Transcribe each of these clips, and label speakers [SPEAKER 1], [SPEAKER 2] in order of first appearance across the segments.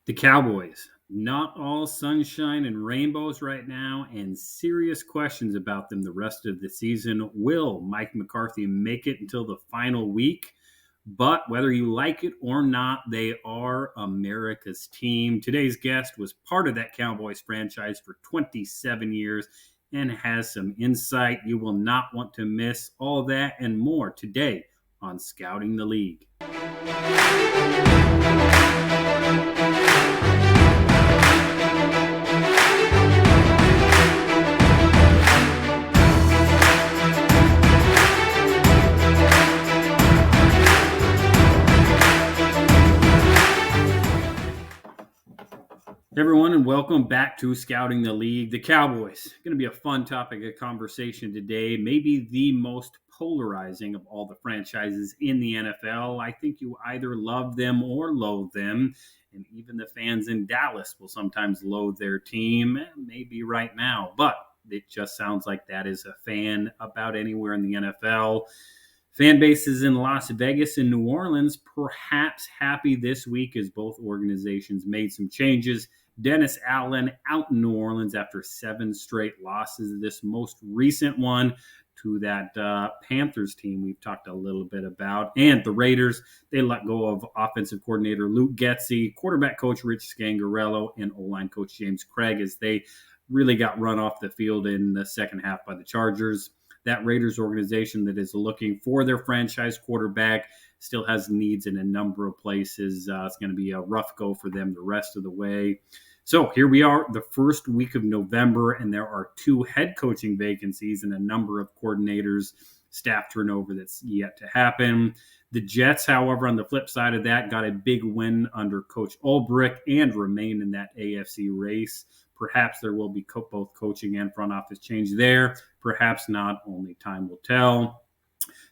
[SPEAKER 1] The Cowboys, not all sunshine and rainbows right now, and serious questions about them the rest of the season. Will Mike McCarthy make it until the final week? But whether you like it or not, they are America's team. Today's guest was part of that Cowboys franchise for 27 years and has some insight you will not want to miss. All that and more today on Scouting the League. Everyone, and welcome back to Scouting the League. The Cowboys, going to be a fun topic of conversation today. Maybe the most polarizing of all the franchises in the NFL. I think you either love them or loathe them. And even the fans in Dallas will sometimes loathe their team, maybe right now. But it just sounds like that is a fan about anywhere in the NFL. Fan bases in Las Vegas and New Orleans perhaps happy this week as both organizations made some changes. Dennis Allen out in New Orleans after 7 straight losses. This most recent one to that Panthers team we've talked a little bit about. And the Raiders, they let go of offensive coordinator Luke Getsy, quarterback coach Rich Scangarello, and O-line coach James Craig as they really got run off the field in the second half by the Chargers. That Raiders organization that is looking for their franchise quarterback still has needs in a number of places. It's going to be a rough go for them the rest of the way. So here we are, the first week of November, and there are 2 head coaching vacancies and a number of coordinators, staff turnover that's yet to happen. The Jets, however, on the flip side of that, got a big win under Coach Ulbrich and remain in that AFC race. Perhaps there will be both coaching and front office change there. Perhaps not. Only time will tell.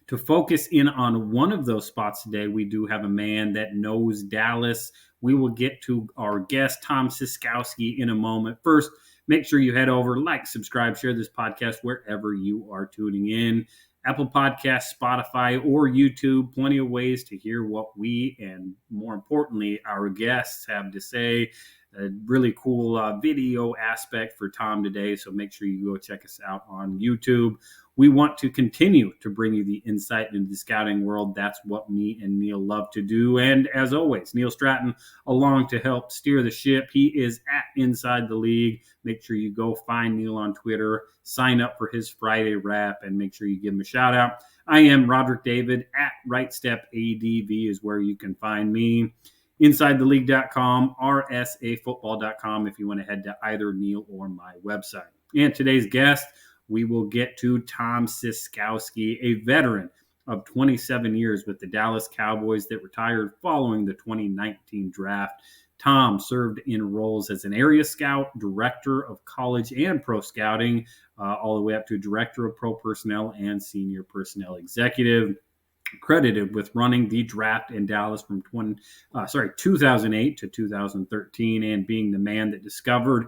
[SPEAKER 1] To focus in on one of those spots today, we do have a man that knows Dallas. We will get to our guest, Tom Ciskowski, in a moment. First, make sure you head over, like, subscribe, share this podcast wherever you are tuning in. Apple Podcasts, Spotify, or YouTube. Plenty of ways to hear what we and, more importantly, our guests have to say. A really cool video aspect for Tom today, so make sure you go check us out on YouTube. We want to continue to bring you the insight into the scouting world. That's what me and Neil love to do. And as always, Neil Stratton along to help steer the ship. He is at Inside the League. Make sure you go find Neil on Twitter, sign up for his Friday wrap, and make sure you give him a shout out. I am Rodrik David at RightStepADV is where you can find me. InsideTheLeague.com, RSAFootball.com if you want to head to either Neil or my website. And today's guest, we will get to Tom Ciskowski, a veteran of 27 years with the Dallas Cowboys that retired following the 2019 draft. Tom served in roles as an area scout, director of college and pro scouting, all the way up to director of pro personnel and senior personnel executive. Credited with running the draft in Dallas from 2008 to 2013 and being the man that discovered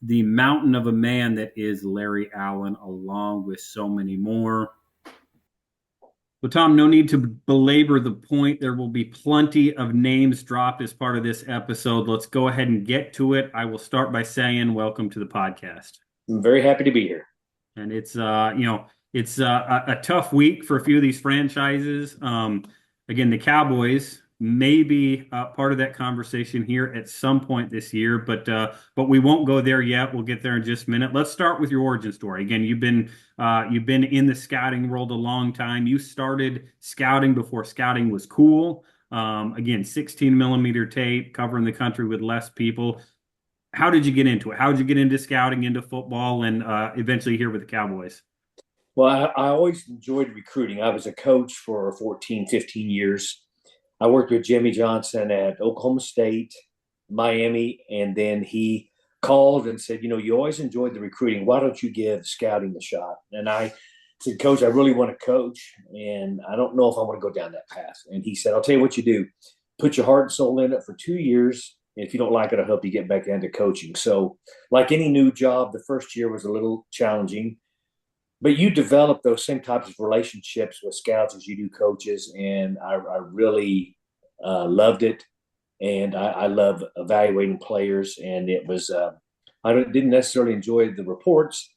[SPEAKER 1] the mountain of a man that is Larry Allen, along with so many more. Well, Tom, no need to belabor the point. There will be plenty of names dropped as part of this episode. Let's go ahead and get to it. I will start by saying welcome to the podcast.
[SPEAKER 2] I'm very happy to be here.
[SPEAKER 1] And it's, it's a tough week for a few of these franchises. Again, the Cowboys may be part of that conversation here at some point this year, but we won't go there yet. We'll get there in just a minute. Let's start with your origin story. Again, you've been in the scouting world a long time. You started scouting before scouting was cool. Again, 16 millimeter tape, covering the country with less people. How did you get into it? How did you get into scouting, into football, and eventually here with the Cowboys?
[SPEAKER 2] Well, I always enjoyed recruiting. I was a coach for 14, 15 years. I worked with Jimmy Johnson at Oklahoma State, Miami, and then he called and said, you always enjoyed the recruiting. Why don't you give scouting a shot? And I said, Coach, I really want to coach, and I don't know if I want to go down that path. And he said, I'll tell you what you do. Put your heart and soul in it for 2 years. And if you don't like it, I'll help you get back into coaching. So like any new job, the first year was a little challenging. But you develop those same types of relationships with scouts as you do coaches, and I really loved it. and I love evaluating players. And it was didn't necessarily enjoy the reports,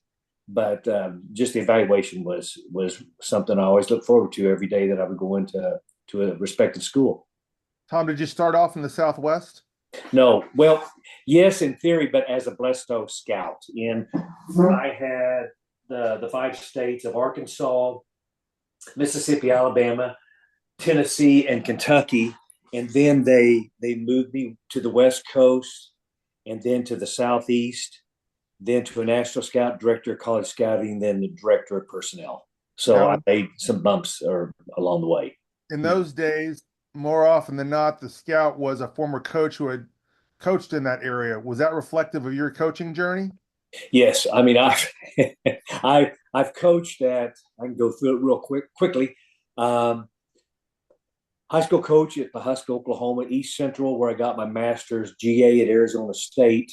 [SPEAKER 2] but just the evaluation was something I always look forward to every day that I would go into a respected school.
[SPEAKER 3] Tom, did you start off in the Southwest?
[SPEAKER 2] No, well, yes, in theory, but as a Blesto scout. And I had the 5 states of Arkansas, Mississippi, Alabama, Tennessee, and Kentucky. And then they moved me to the West Coast, and then to the Southeast, then to a national scout, director of college scouting, then the director of personnel. So
[SPEAKER 3] Now,
[SPEAKER 2] I made some bumps along the way.
[SPEAKER 3] in those days, more often than not, the scout was a former coach who had coached in that area. Was that reflective of your coaching journey?
[SPEAKER 2] Yes, I mean I've coached at. I can go through it real quickly. High school coach at Pawhuska, Oklahoma, East Central, where I got my master's, GA at Arizona State,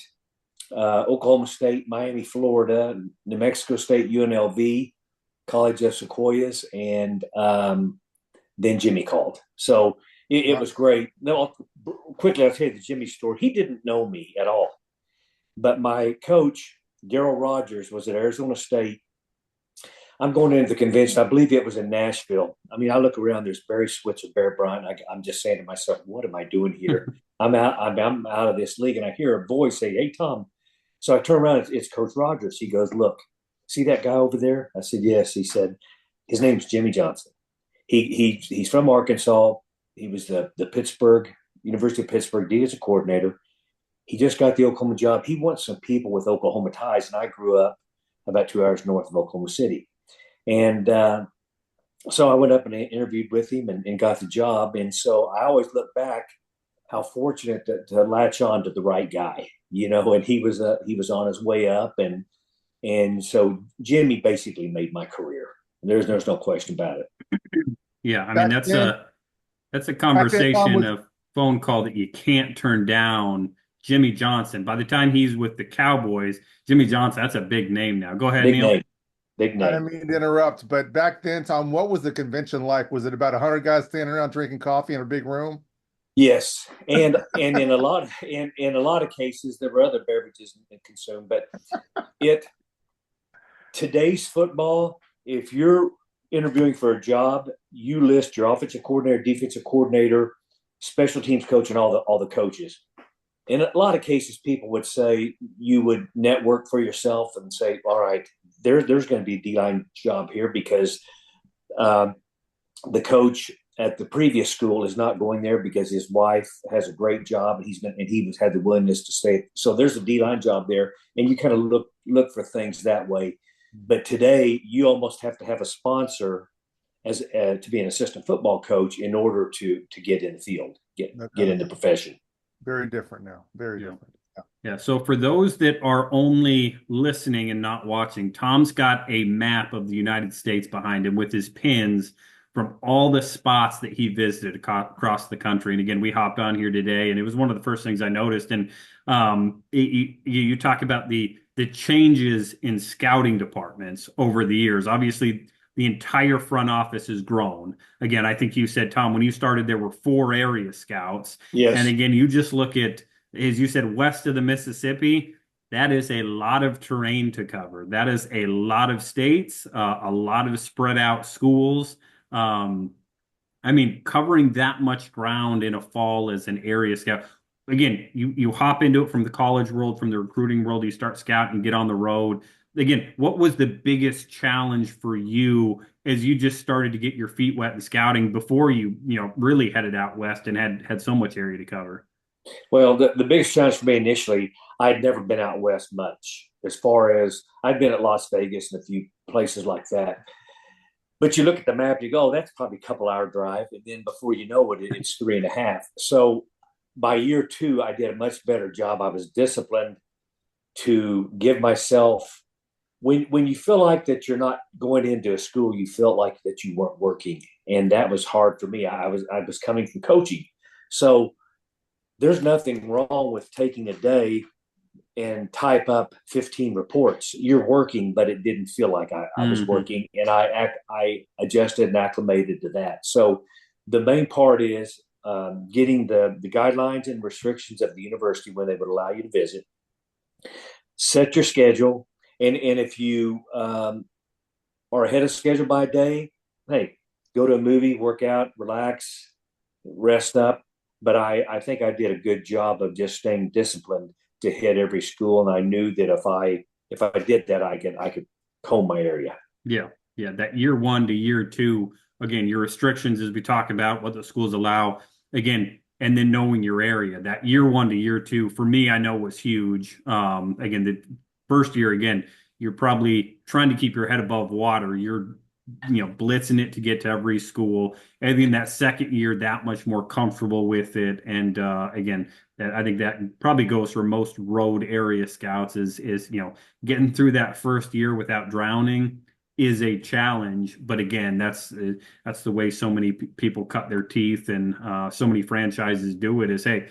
[SPEAKER 2] Oklahoma State, Miami, Florida, New Mexico State, UNLV, College of Sequoias, and then Jimmy called. So it was great. Now, quickly, I'll tell you the Jimmy story. He didn't know me at all, but my coach, Daryl Rogers, was at Arizona State. I'm going into the convention. I believe it was in Nashville. I mean, I look around. There's Barry Switzer, Bear Bryant. I'm just saying to myself, "What am I doing here? I'm out of this league." And I hear a voice say, "Hey, Tom." So I turn around. It's Coach Rogers. He goes, "Look, see that guy over there?" I said, "Yes." He said, "His name's Jimmy Johnson. He's from Arkansas. He was the University of Pittsburgh defensive coordinator. He just got the Oklahoma job. He wants some people with Oklahoma ties." And I grew up about 2 hours north of Oklahoma City. And so I went up and interviewed with him and got the job. And so I always look back how fortunate to latch on to the right guy, and he was on his way up. And so Jimmy basically made my career. There's no question about it.
[SPEAKER 1] Yeah, I mean, that's a conversation, a phone call that you can't turn down. Jimmy Johnson. By the time he's with the Cowboys, Jimmy Johnson, that's a big name now. Go ahead,
[SPEAKER 2] Big
[SPEAKER 1] Neil.
[SPEAKER 2] name. Big name.
[SPEAKER 3] I didn't mean to interrupt, but back then, Tom, what was the convention like? Was it about 100 guys standing around drinking coffee in a big room?
[SPEAKER 2] Yes, and in a lot of cases there were other beverages consumed, but today's football, if you're interviewing for a job, you list your offensive coordinator, defensive coordinator, special teams coach, and all the coaches. In a lot of cases, people would say you would network for yourself and say, "All right, there's going to be a D-line job here because the coach at the previous school is not going there because his wife has a great job and he had the willingness to stay. So there's a D-line job there, and you kind of look for things that way. But today, you almost have to have a sponsor as to be an assistant football coach in order to get in the field, get in the profession.
[SPEAKER 3] Very different now. Very different.
[SPEAKER 1] Yeah. So for those that are only listening and not watching, Tom's got a map of the United States behind him with his pins from all the spots that he visited across the country. And again, we hopped on here today, and it was one of the first things I noticed. And you talk about the changes in scouting departments over the years. Obviously, the entire front office has grown. Again, I think you said, Tom, when you started, there were 4 area scouts.
[SPEAKER 2] Yes.
[SPEAKER 1] And again, you just look at, as you said, west of the Mississippi, that is a lot of terrain to cover. That is a lot of states, a lot of spread out schools. I mean, covering that much ground in a fall as an area scout. Again, you hop into it from the college world, from the recruiting world, you start scouting, get on the road. Again, what was the biggest challenge for you as you just started to get your feet wet in scouting before you really headed out west and had so much area to cover?
[SPEAKER 2] Well, the biggest challenge for me initially, I'd never been out west much. As far as I'd been at Las Vegas and a few places like that. But you look at the map, you go, oh, that's probably a couple-hour drive. And then before you know it, it's 3.5. So by year 2, I did a much better job. I was disciplined to give myself when you feel like that you're not going into a school, you felt like that you weren't working. And that was hard for me. I was coming from coaching. So there's nothing wrong with taking a day and type up 15 reports. You're working, but it didn't feel like I was working. And I adjusted and acclimated to that. So the main part is getting the guidelines and restrictions of the university when they would allow you to visit, set your schedule, and if you are ahead of schedule by a day, hey, go to a movie, work out, relax, rest up. But I think I did a good job of just staying disciplined to hit every school, and I knew that if I did that, I could comb my area.
[SPEAKER 1] Yeah, yeah. That year one to year two, again, your restrictions as we talk about what the schools allow, again, and then knowing your area. That year one to year two, for me, I know was huge. Again, the first year, again, you're probably trying to keep your head above water. You're blitzing it to get to every school. And then that second year, that much more comfortable with it. And again, I think that probably goes for most road area scouts is getting through that first year without drowning is a challenge. But again, that's the way so many people cut their teeth, and so many franchises do it. Is, hey,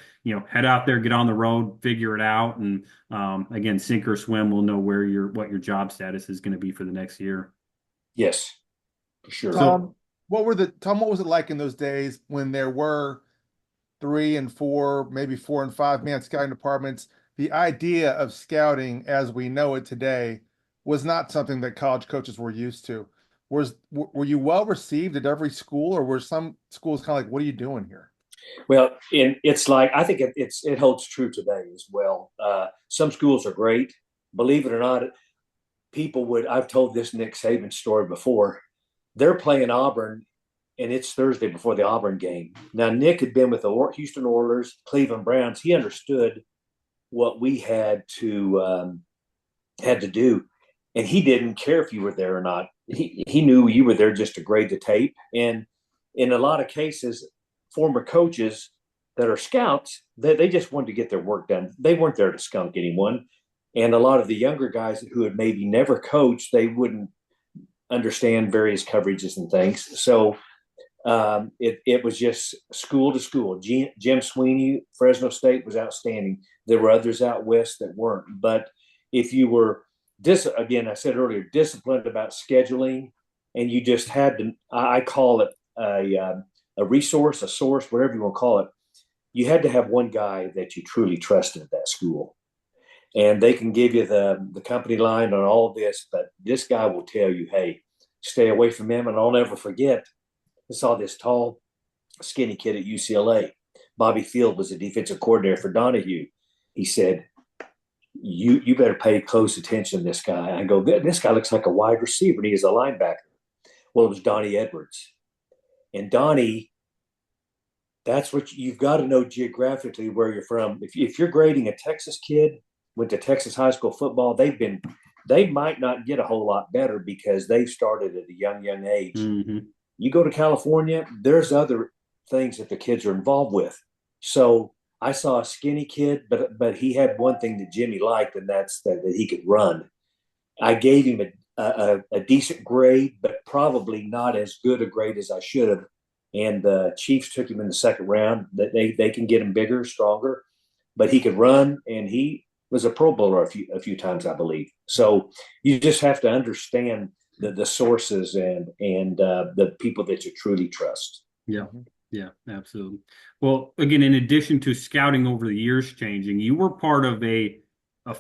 [SPEAKER 1] head out there, get on the road, figure it out, and again, sink or swim. We'll know what your job status is going to be for the next year.
[SPEAKER 2] Yes, for sure.
[SPEAKER 3] Tom, what was it like in those days when there were 3 and 4, maybe 4 and 5 man scouting departments? The idea of scouting as we know it today was not something that college coaches were used to. Were you well received at every school, or were some schools kind of like, what are you doing here?
[SPEAKER 2] Well, it's like, I think it holds true today as well. Some schools are great. Believe it or not, I've told this Nick Saban story before. They're playing Auburn, and it's Thursday before the Auburn game. Now, Nick had been with the Houston Oilers, Cleveland Browns. He understood what we had to do, and he didn't care if you were there or not. He knew you were there just to grade the tape. And in a lot of cases, former coaches that are scouts, they just wanted to get their work done. They weren't there to skunk anyone. And a lot of the younger guys who had maybe never coached, they wouldn't understand various coverages and things. So it was just school to school. Jim Sweeney, Fresno State, was outstanding. There were others out west that weren't. But if you were, again, I said earlier, disciplined about scheduling, and you just had to, I call it a resource, a source, whatever you want to call it. You had to have one guy that you truly trusted at that school. And they can give you the company line on all of this, but this guy will tell you, hey, stay away from him. And I'll never forget, I saw this tall, skinny kid at UCLA. Bobby Field was the defensive coordinator for Donahue. He said, you better pay close attention to this guy. I go, this guy looks like a wide receiver, and he is a linebacker. Well, it was Donnie Edwards. And Donnie, that's what you've got to know geographically where you're from. If you're grading a Texas kid, went to Texas high school football, they might not get a whole lot better because they started at a young age.
[SPEAKER 1] Mm-hmm.
[SPEAKER 2] You go to California, there's other things that the kids are involved with. So I saw a skinny kid, but he had one thing that Jimmy liked, and that's that he could run. I gave him a decent grade, but probably not as good a grade as I should have. And the Chiefs took him in the second round. That they can get him bigger, stronger, but he could run, and he was a Pro Bowler a few times, I believe. So you just have to understand the sources and the people that you truly trust.
[SPEAKER 1] Yeah. Yeah, absolutely. Well, again, in addition to scouting over the years changing, you were part of a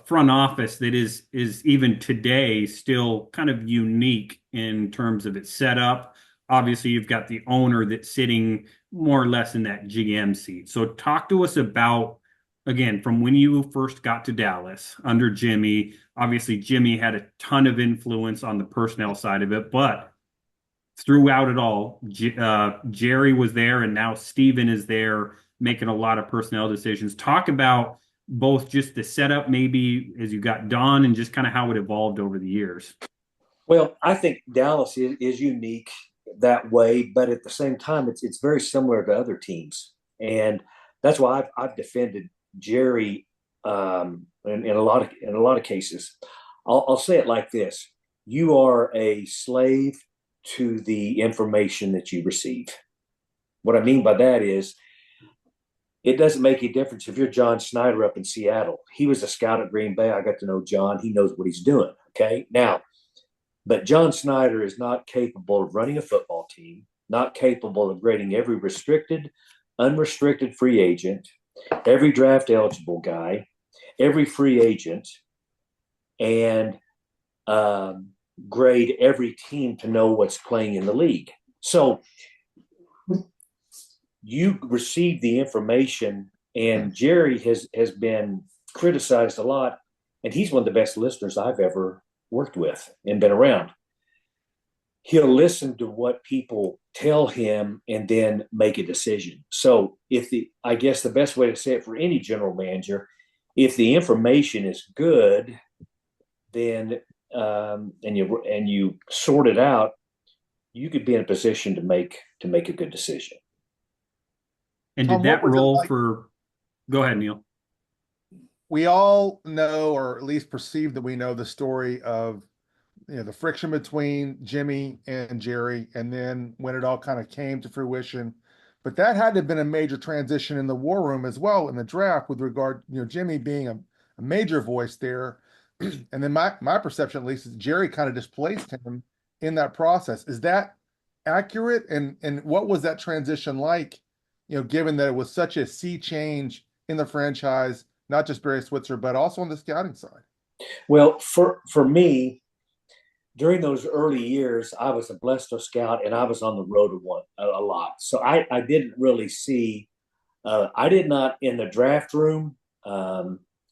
[SPEAKER 1] front office that is even today still kind of unique in terms of its setup. Obviously, you've got the owner that's sitting more or less in that GM seat. So talk to us about, again, from when you first got to Dallas under Jimmy. Obviously, Jimmy had a ton of influence on the personnel side of it, but throughout it all, Jerry was there, and now Steven is there making a lot of personnel decisions. Talk about both just the setup, maybe as you got Don, and just kind of how it evolved over the years.
[SPEAKER 2] Well, I think Dallas is unique that way, but at the same time, it's very similar to other teams, and that's why I've defended Jerry in a lot of cases. I'll say it like this: you are a slave to the information that you receive. What I mean by that is, it doesn't make any difference if you're John Snyder up in Seattle. He was a scout at Green Bay. I got to know John. He knows what he's doing. Okay. Now, but John Snyder is not capable of running a football team, not capable of grading every restricted, unrestricted free agent, every draft eligible guy, every free agent, and grade every team to know what's playing in the league. So you receive the information, and Jerry has been criticized a lot, and he's one of the best listeners I've ever worked with and been around. He'll listen to what people tell him and then make a decision. So I guess the best way to say it for any general manager, if the information is good, then and you sort it out, you could be in a position to make a good decision.
[SPEAKER 1] And
[SPEAKER 3] Tom,
[SPEAKER 1] did that roll
[SPEAKER 3] like?
[SPEAKER 1] for? Go ahead, Neil.
[SPEAKER 3] We all know, or at least perceive that we know, the story of the friction between Jimmy and Jerry, and then when it all kind of came to fruition. But that had to have been a major transition in the war room as well in the draft, with regard, Jimmy being a major voice there. And then my perception, at least, is Jerry kind of displaced him in that process. Is that accurate? And what was that transition like, given that it was such a sea change in the franchise, not just Barry Switzer, but also on the scouting side?
[SPEAKER 2] Well, for me, during those early years, I was a Blesto scout, and I was on the road a lot. So I didn't really see. I did not in the draft room.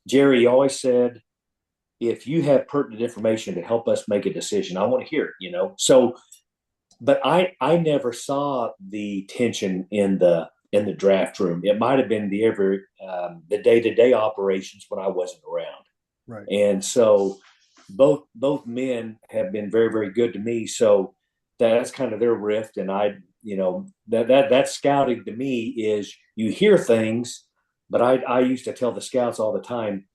[SPEAKER 2] Jerry always said, if you have pertinent information to help us make a decision, I want to hear it, So, but I never saw the tension in the draft room. It might have been the day-to-day operations when I wasn't around.
[SPEAKER 3] Right.
[SPEAKER 2] And so both men have been very, very good to me. So that's kind of their rift. And that scouting to me is you hear things, but I used to tell the scouts all the time,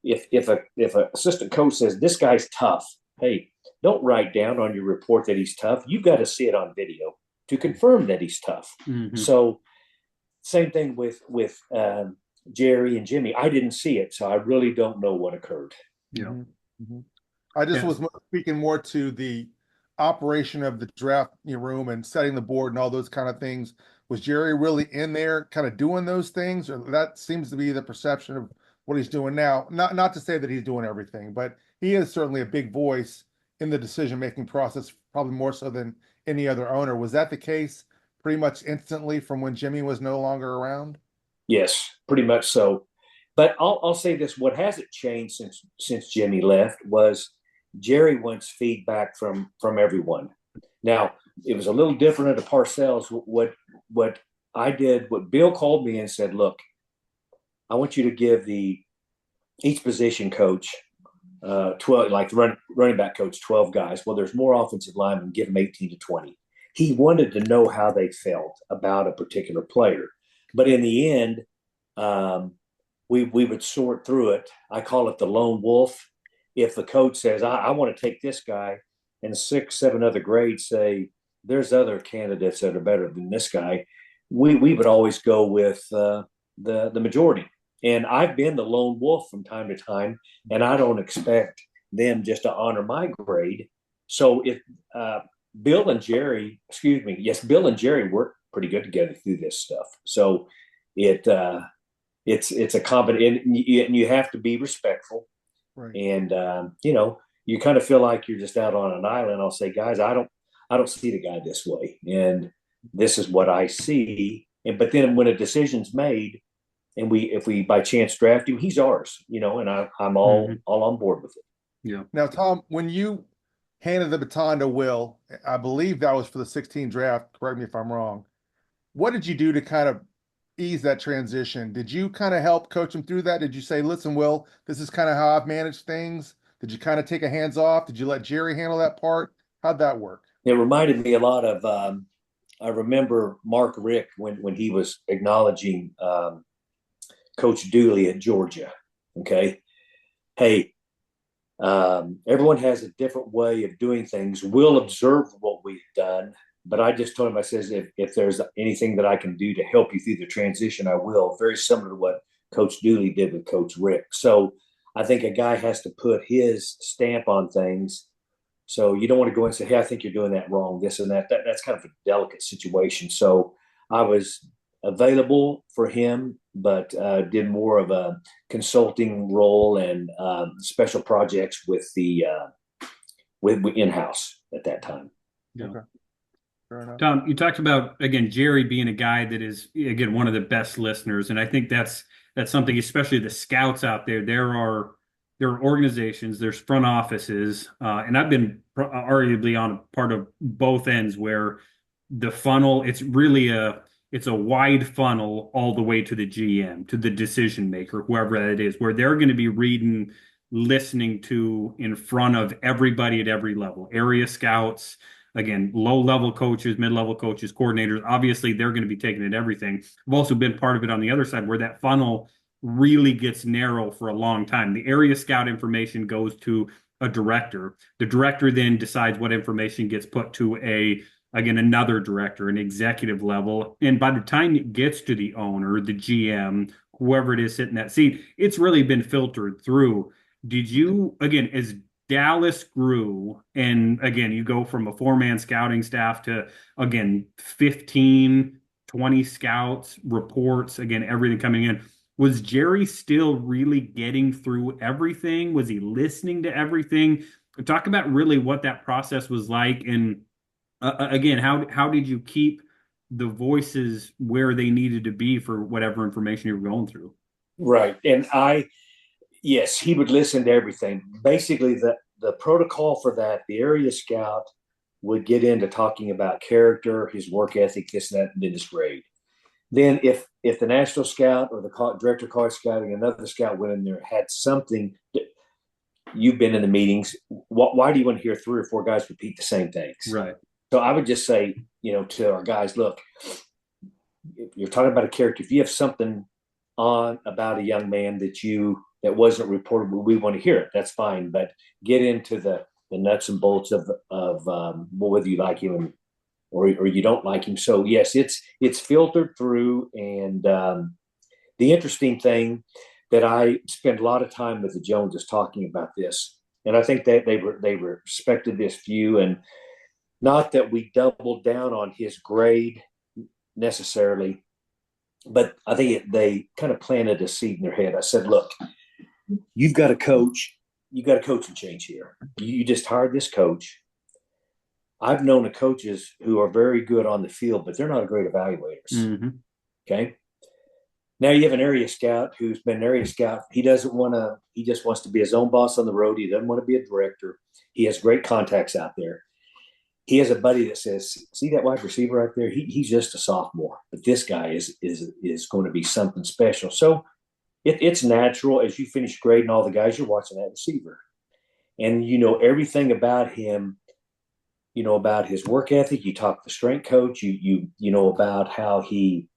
[SPEAKER 2] if a assistant coach says this guy's tough, hey, don't write down on your report that he's tough. You've got to see it on video to confirm that he's tough. Mm-hmm. So same thing with Jerry and Jimmy. I didn't see it, so I really don't know what occurred.
[SPEAKER 1] Yeah.
[SPEAKER 3] Mm-hmm. I just was speaking more to the operation of the draft room and setting the board and all those kind of things. Was Jerry really in there kind of doing those things? Or that seems to be the perception of what he's doing now. Not to say that he's doing everything, but he is certainly a big voice in the decision-making process, probably more so than any other owner. Was that the case pretty much instantly from when Jimmy was no longer around?
[SPEAKER 2] Yes, pretty much so. But I'll say this: what hasn't changed since Jimmy left was Jerry wants feedback from everyone. Now, it was a little different at the Parcells. What I did, what Bill called me and said, look, I want you to give each position coach 12, like the running back coach, 12 guys. Well, there's more offensive linemen, give them 18 to 20. He wanted to know how they felt about a particular player. But in the end, we would sort through it. I call it the lone wolf. If the coach says, I want to take this guy, and 6, 7 other grades say, there's other candidates that are better than this guy, we would always go with the majority. And I've been the lone wolf from time to time, and I don't expect them just to honor my grade. So if Bill and Jerry work pretty good together through this stuff. So it's a combination, and you have to be respectful.
[SPEAKER 3] Right.
[SPEAKER 2] And you kind of feel like you're just out on an island. I'll say, guys, I don't see the guy this way, and this is what I see. But then when a decision's made, and if we by chance draft him, he's ours, and I'm all on board with it.
[SPEAKER 1] Yeah.
[SPEAKER 3] Now, Tom, when you handed the baton to Will, I believe that was for the 16 draft. Correct me if I'm wrong. What did you do to kind of ease that transition? Did you kind of help coach him through that? Did you say, listen, Will, this is kind of how I've managed things? Did you kind of take a hands off? Did you let Jerry handle that part? How'd that work?
[SPEAKER 2] It reminded me a lot of, I remember Mark Richt when he was acknowledging Coach Dooley at Georgia. Okay. Hey, everyone has a different way of doing things. We'll observe what we've done. But I just told him, I says, if there's anything that I can do to help you through the transition, I will. Very similar to what Coach Dooley did with Coach Richt. So I think a guy has to put his stamp on things. So you don't want to go and say, hey, I think you're doing that wrong, this and that. That's kind of a delicate situation. So I was available for him, but did more of a consulting role and special projects with the with in-house at that time.
[SPEAKER 1] Yeah.
[SPEAKER 3] Okay. Fair enough.
[SPEAKER 1] Tom, you talked about, again, Jerry being a guy that is, again, one of the best listeners. And I think that's something, especially the scouts out there. There are organizations, there's front offices, and I've been arguably on a part of both ends where the funnel, it's a wide funnel all the way to the GM, to the decision maker, whoever that is, where they're going to be reading, listening to in front of everybody at every level, area scouts, again, low-level coaches, mid-level coaches, coordinators. Obviously, they're going to be taking in everything. I've also been part of it on the other side where that funnel really gets narrow for a long time. The area scout information goes to a director. The director then decides what information gets put to another director, an executive level. And by the time it gets to the owner, the GM, whoever it is sitting in that seat, it's really been filtered through. Did you, again, as Dallas grew, and again, you go from a 4-man scouting staff to, again, 15, 20 scouts, reports, again, everything coming in. Was Jerry still really getting through everything? Was he listening to everything? Talk about really what that process was like. And again, how did you keep the voices where they needed to be for whatever information you were going through?
[SPEAKER 2] Right. And yes, he would listen to everything. Basically, the protocol for that, the area scout would get into talking about character, his work ethic, this and that, and then his grade. Then if the national scout or the director of college scouting, another scout went in there, had something, you've been in the meetings, why do you want to hear 3 or 4 guys repeat the same things?
[SPEAKER 1] Right.
[SPEAKER 2] So I would just say, to our guys, look, if you're talking about a character, if you have something on about a young man that wasn't reported, we want to hear it. That's fine, but get into the nuts and bolts of whether you like him or you don't like him. So yes, it's filtered through. And the interesting thing that I spend a lot of time with the Joneses talking about this, and I think that they respected this view, and not that we doubled down on his grade necessarily, but I think they kind of planted a seed in their head. I said, look, you've got a coach. You got a coaching change here. You just hired this coach. I've known the coaches who are very good on the field, but they're not great evaluators.
[SPEAKER 1] Mm-hmm.
[SPEAKER 2] Okay. Now you have an area scout who's been an area scout. He just wants to be his own boss on the road. He doesn't want to be a director. He has great contacts out there. He has a buddy that says, see that wide receiver right there? He's just a sophomore, but this guy is going to be something special. So it's natural as you finish grading all the guys, you're watching that receiver. And you know everything about him, you know about his work ethic. You talk to the strength coach, you know about how he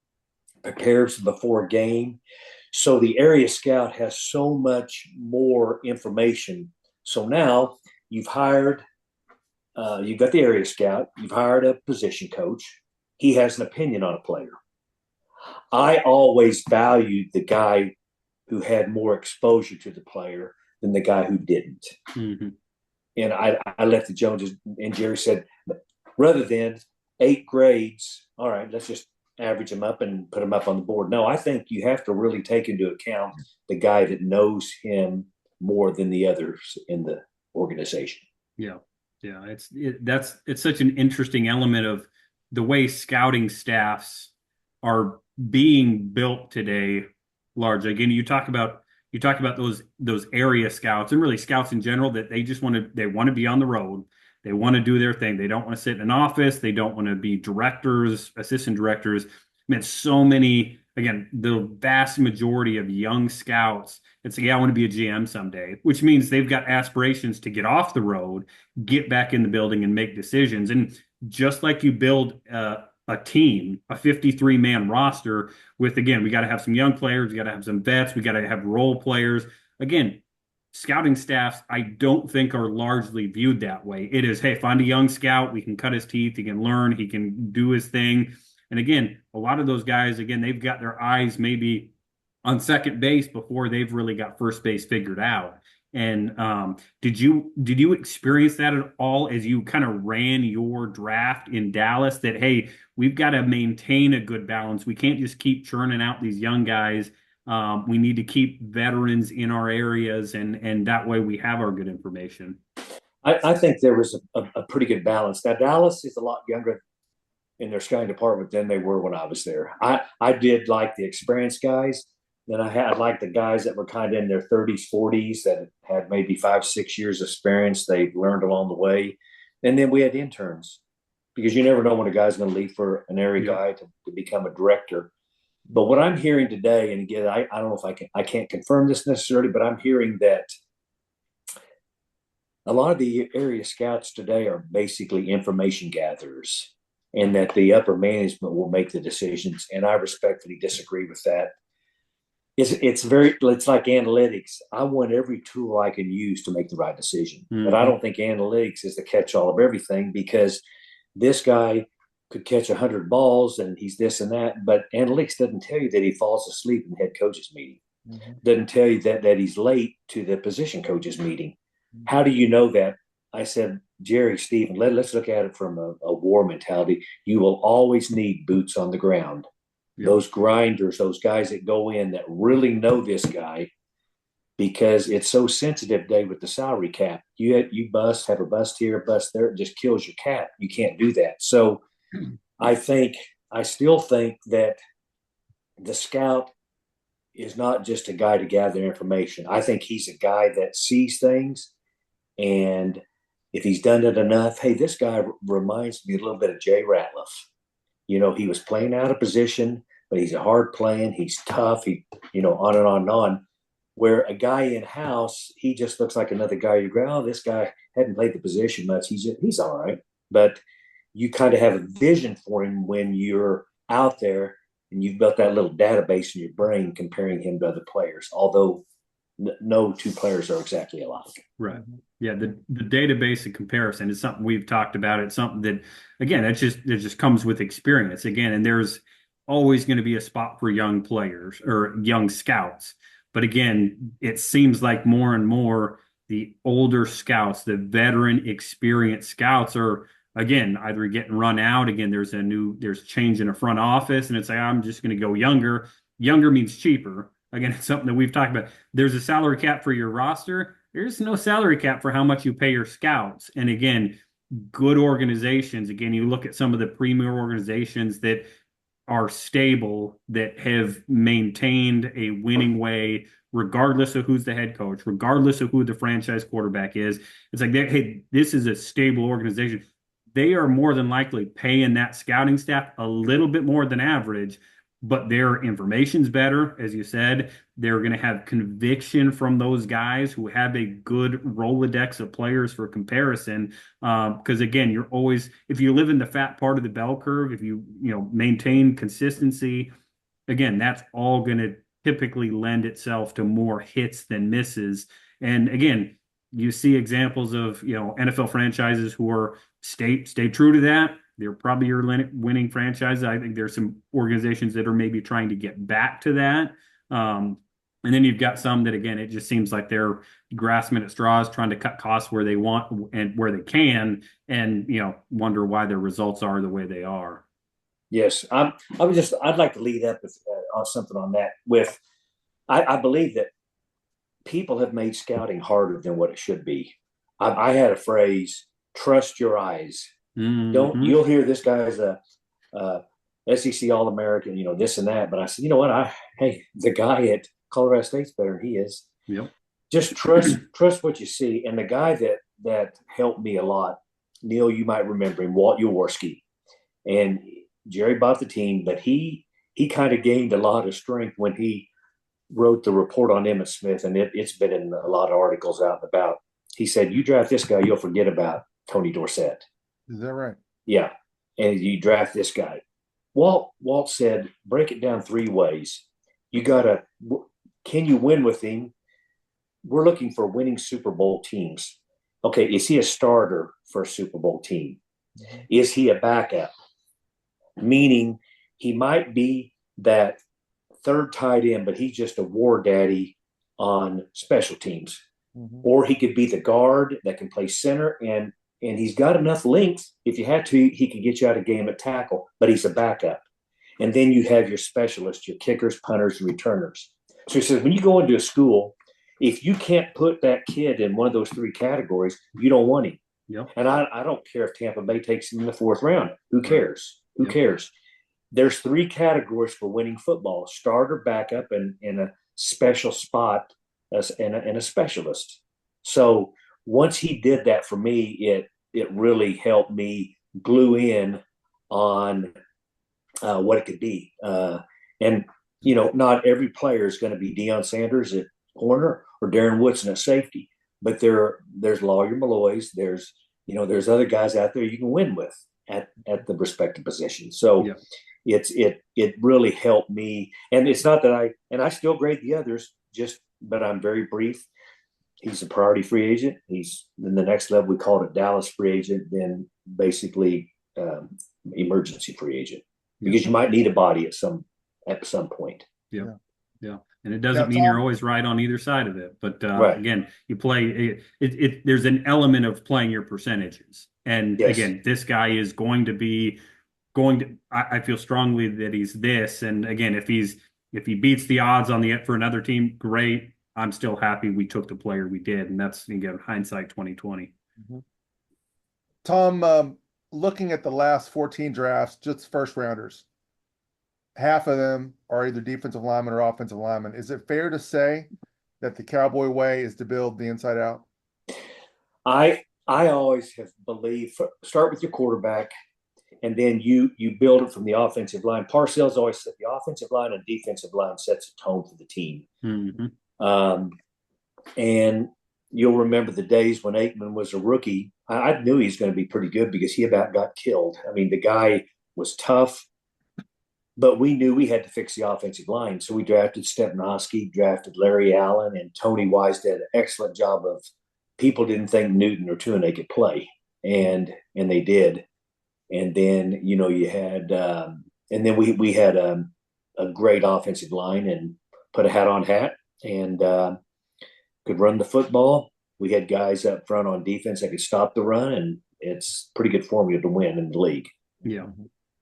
[SPEAKER 2] prepares before a game. So the area scout has so much more information. So now you've got the area scout, you've hired a position coach. He has an opinion on a player. I always valued the guy who had more exposure to the player than the guy who didn't.
[SPEAKER 1] Mm-hmm.
[SPEAKER 2] And I left the Joneses, and Jerry said, rather than 8 grades, all right, let's just average them up and put them up on the board. No, I think you have to really take into account the guy that knows him more than the others in the organization.
[SPEAKER 1] Yeah. Yeah. It's such an interesting element of the way scouting staffs are being built today, largely. Again, you talk about those area scouts and really scouts in general, that they want to be on the road. They want to do their thing. They don't want to sit in an office. They don't want to be directors, assistant directors. I mean, so many, again, the vast majority of young scouts, it's like, yeah, I want to be a GM someday, which means they've got aspirations to get off the road, get back in the building and make decisions. And just like you build a team, a 53-man roster with, again, we got to have some young players, we got to have some vets, we got to have role players. Again, scouting staffs, I don't think are largely viewed that way. It is, hey, find a young scout, we can cut his teeth, he can learn, he can do his thing. And again, a lot of those guys, again, they've got their eyes maybe on second base before they've really got first base figured out. And did you experience that at all as you kind of ran your draft in Dallas? That hey, we've got to maintain a good balance. We can't just keep churning out these young guys. We need to keep veterans in our areas, and that way we have our good information.
[SPEAKER 2] I think there was a pretty good balance. Now, Dallas is a lot younger in their scouting department than they were when I was there. I did like the experienced guys. Then I had like the guys that were kind of in their 30s, 40s that had maybe 5, 6 years experience. They learned along the way. And then we had interns because you never know when a guy's going to leave for an area
[SPEAKER 1] Yep.
[SPEAKER 2] guy to become a director. But what I'm hearing today, and again, I don't know if I can't confirm this necessarily, but I'm hearing that a lot of the area scouts today are basically information gatherers, and that the upper management will make the decisions. And I respectfully disagree with that. It's like analytics. I want every tool I can use to make the right decision. But I
[SPEAKER 1] Mm-hmm.
[SPEAKER 2] don't think analytics is the catch all of everything, because this guy could catch 100 balls and he's this and that. But analytics doesn't tell you that he falls asleep in the head coach's meeting.
[SPEAKER 3] Mhm.
[SPEAKER 2] Doesn't tell you that he's late to the position coach's meeting. How do you know that? I said, Jerry, Stephen, let's look at it from a war mentality. You will always need boots on the ground.
[SPEAKER 1] Yep.
[SPEAKER 2] Those grinders, those guys that go in that really know this guy, because it's so sensitive, Dave, with the salary cap. You have a bust here, a bust there, it just kills your cap. You can't do that. So I still think that the scout is not just a guy to gather information. I think he's a guy that sees things, and if he's done it enough, hey, this guy reminds me a little bit of Jay Ratliff. He was playing out of position, but he's a hard playing. He's tough. On and on and on. Where a guy in house, he just looks like another guy. You go, oh, this guy hadn't played the position much. He's all right, but you kind of have a vision for him when you're out there and you've built that little database in your brain comparing him to other players. Although no two players are exactly alike.
[SPEAKER 1] Right. Yeah, the database of comparison is something we've talked about. It's something that, again, it just comes with experience. Again, and there's always going to be a spot for young players or young scouts. But again, it seems like more and more the older scouts, the veteran experienced scouts are again either getting run out. Again, there's change in a front office, and it's like I'm just going to go younger. Younger means cheaper. Again, it's something that we've talked about. There's a salary cap for your roster. There's no salary cap for how much you pay your scouts. And again, good organizations, again, you look at some of the premier organizations that are stable, that have maintained a winning way, regardless of who's the head coach, regardless of who the franchise quarterback is. It's like, hey, this is a stable organization. They are more than likely paying that scouting staff a little bit more than average, but their information's better, as you said. They're going to have conviction from those guys who have a good Rolodex of players for comparison. Because again, you're always, if you live in the fat part of the bell curve, if you maintain consistency, again, that's all going to typically lend itself to more hits than misses. And again, you see examples of NFL franchises who are stay true to that. They're probably your winning franchises. I think there's some organizations that are maybe trying to get back to that. And then you've got some that, again, it just seems like they're grasping at straws, trying to cut costs where they want and where they can, and wonder why their results are the way they are.
[SPEAKER 2] Yes, I'd like to lead up on something on that. I believe that people have made scouting harder than what it should be. I had a phrase: "Trust your eyes." Don't
[SPEAKER 1] Mm-hmm.
[SPEAKER 2] You'll hear this guy's a SEC All American, this and that. But I said, you know what? Hey, the guy at Colorado State's better than he is.
[SPEAKER 1] Yep.
[SPEAKER 2] Just trust what you see. And the guy that helped me a lot, Neil, you might remember him, Walt Jaworski. And Jerry bought the team, but he kind of gained a lot of strength when he wrote the report on Emmitt Smith, and it's been in a lot of articles out and about. He said, you draft this guy, you'll forget about Tony Dorsett.
[SPEAKER 3] Is that right?
[SPEAKER 2] Yeah. And you draft this guy. Walt said, break it down 3 ways. Can you win with him? We're looking for winning Super Bowl teams. Okay, is he a starter for a Super Bowl team? Is he a backup? Meaning he might be that third tight end, but he's just a war daddy on special teams. or he could be the guard that can play center, and he's got enough length. If you had to, he could get you out of game at tackle, but he's a backup. And then you have your specialists, your kickers, punters, and returners. So he says, when you go into a school, if you can't put that kid in one of those three categories, you don't want him.
[SPEAKER 1] Yep.
[SPEAKER 2] And I don't care if Tampa Bay takes him in the fourth round. Who cares? Who cares? There's three categories for winning football: starter, backup, and in a special spot and a specialist. So once he did that for me, it really helped me glue in on what it could be. And, not every player is going to be Deion Sanders at corner or Darren Woodson at safety, but there's Lawyer Malloy's, there's other guys out there you can win with at the respective position. So it really helped me. And it's not that I still grade the others, but I'm very brief. He's a priority free agent. He's in the next level. We called it Dallas free agent, then basically emergency free agent, because you might need a body at some point.
[SPEAKER 1] Yeah. And it doesn't mean you're always right on either side of it. But again, you play it. There's an element of playing your percentages. And again, this guy is going to. I feel strongly that he's this. And again, if he beats the odds for another team, great. I'm still happy we took the player we did, and that's, again, hindsight 2020.
[SPEAKER 3] Tom, looking at the last 14 drafts, just first rounders, half of them are either defensive linemen or offensive linemen. Is it fair to say that the Cowboy way is to build the inside out?
[SPEAKER 2] I always have believed, start with your quarterback, and then you build it from the offensive line. Parcells always said the offensive line and defensive line sets a tone for the team. And you'll remember the days when Aikman was a rookie. I knew he was going to be pretty good because he about got killed. I mean, the guy was tough, but we knew we had to fix the offensive line. So we drafted Stepnoski, drafted Larry Allen, and Tony Wise did an excellent job of. People didn't think Newton or Tuanay could play, and they did. And then you had, and then we had a great offensive line and put a hat on hat and could run the football. We had guys up front on defense that could stop the run, and it's pretty good formula to win in the league.
[SPEAKER 1] Yeah.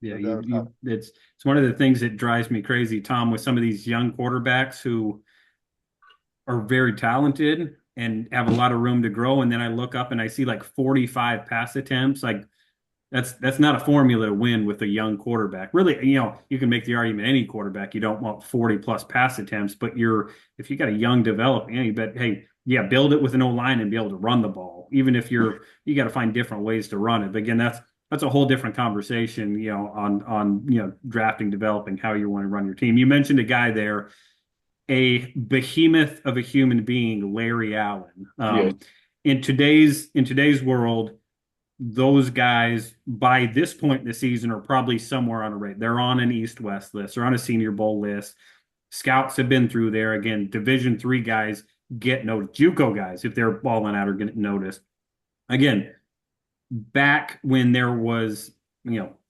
[SPEAKER 1] It's one of the things that drives me crazy, Tom, with some of these young quarterbacks who are very talented and have a lot of room to grow. And then I look up and I see like 45 pass attempts. Like that's not a formula to win with a young quarterback. Really, you can make the argument any quarterback, you don't want 40 plus pass attempts, but if you got a young developing, but hey, build it with an O-line and be able to run the ball. Even if you got to find different ways to run it. But again, that's a whole different conversation, on drafting, developing how you want to run your team. You mentioned a guy there, a behemoth of a human being, Larry Allen. In today's world, those guys by this point in the season are probably somewhere on a rate. They're on an East-West list. They're on a Senior Bowl list. Scouts have been through there. Again, Division III guys get noticed. JUCO guys, if they're balling out, are getting noticed. Again, back when there was,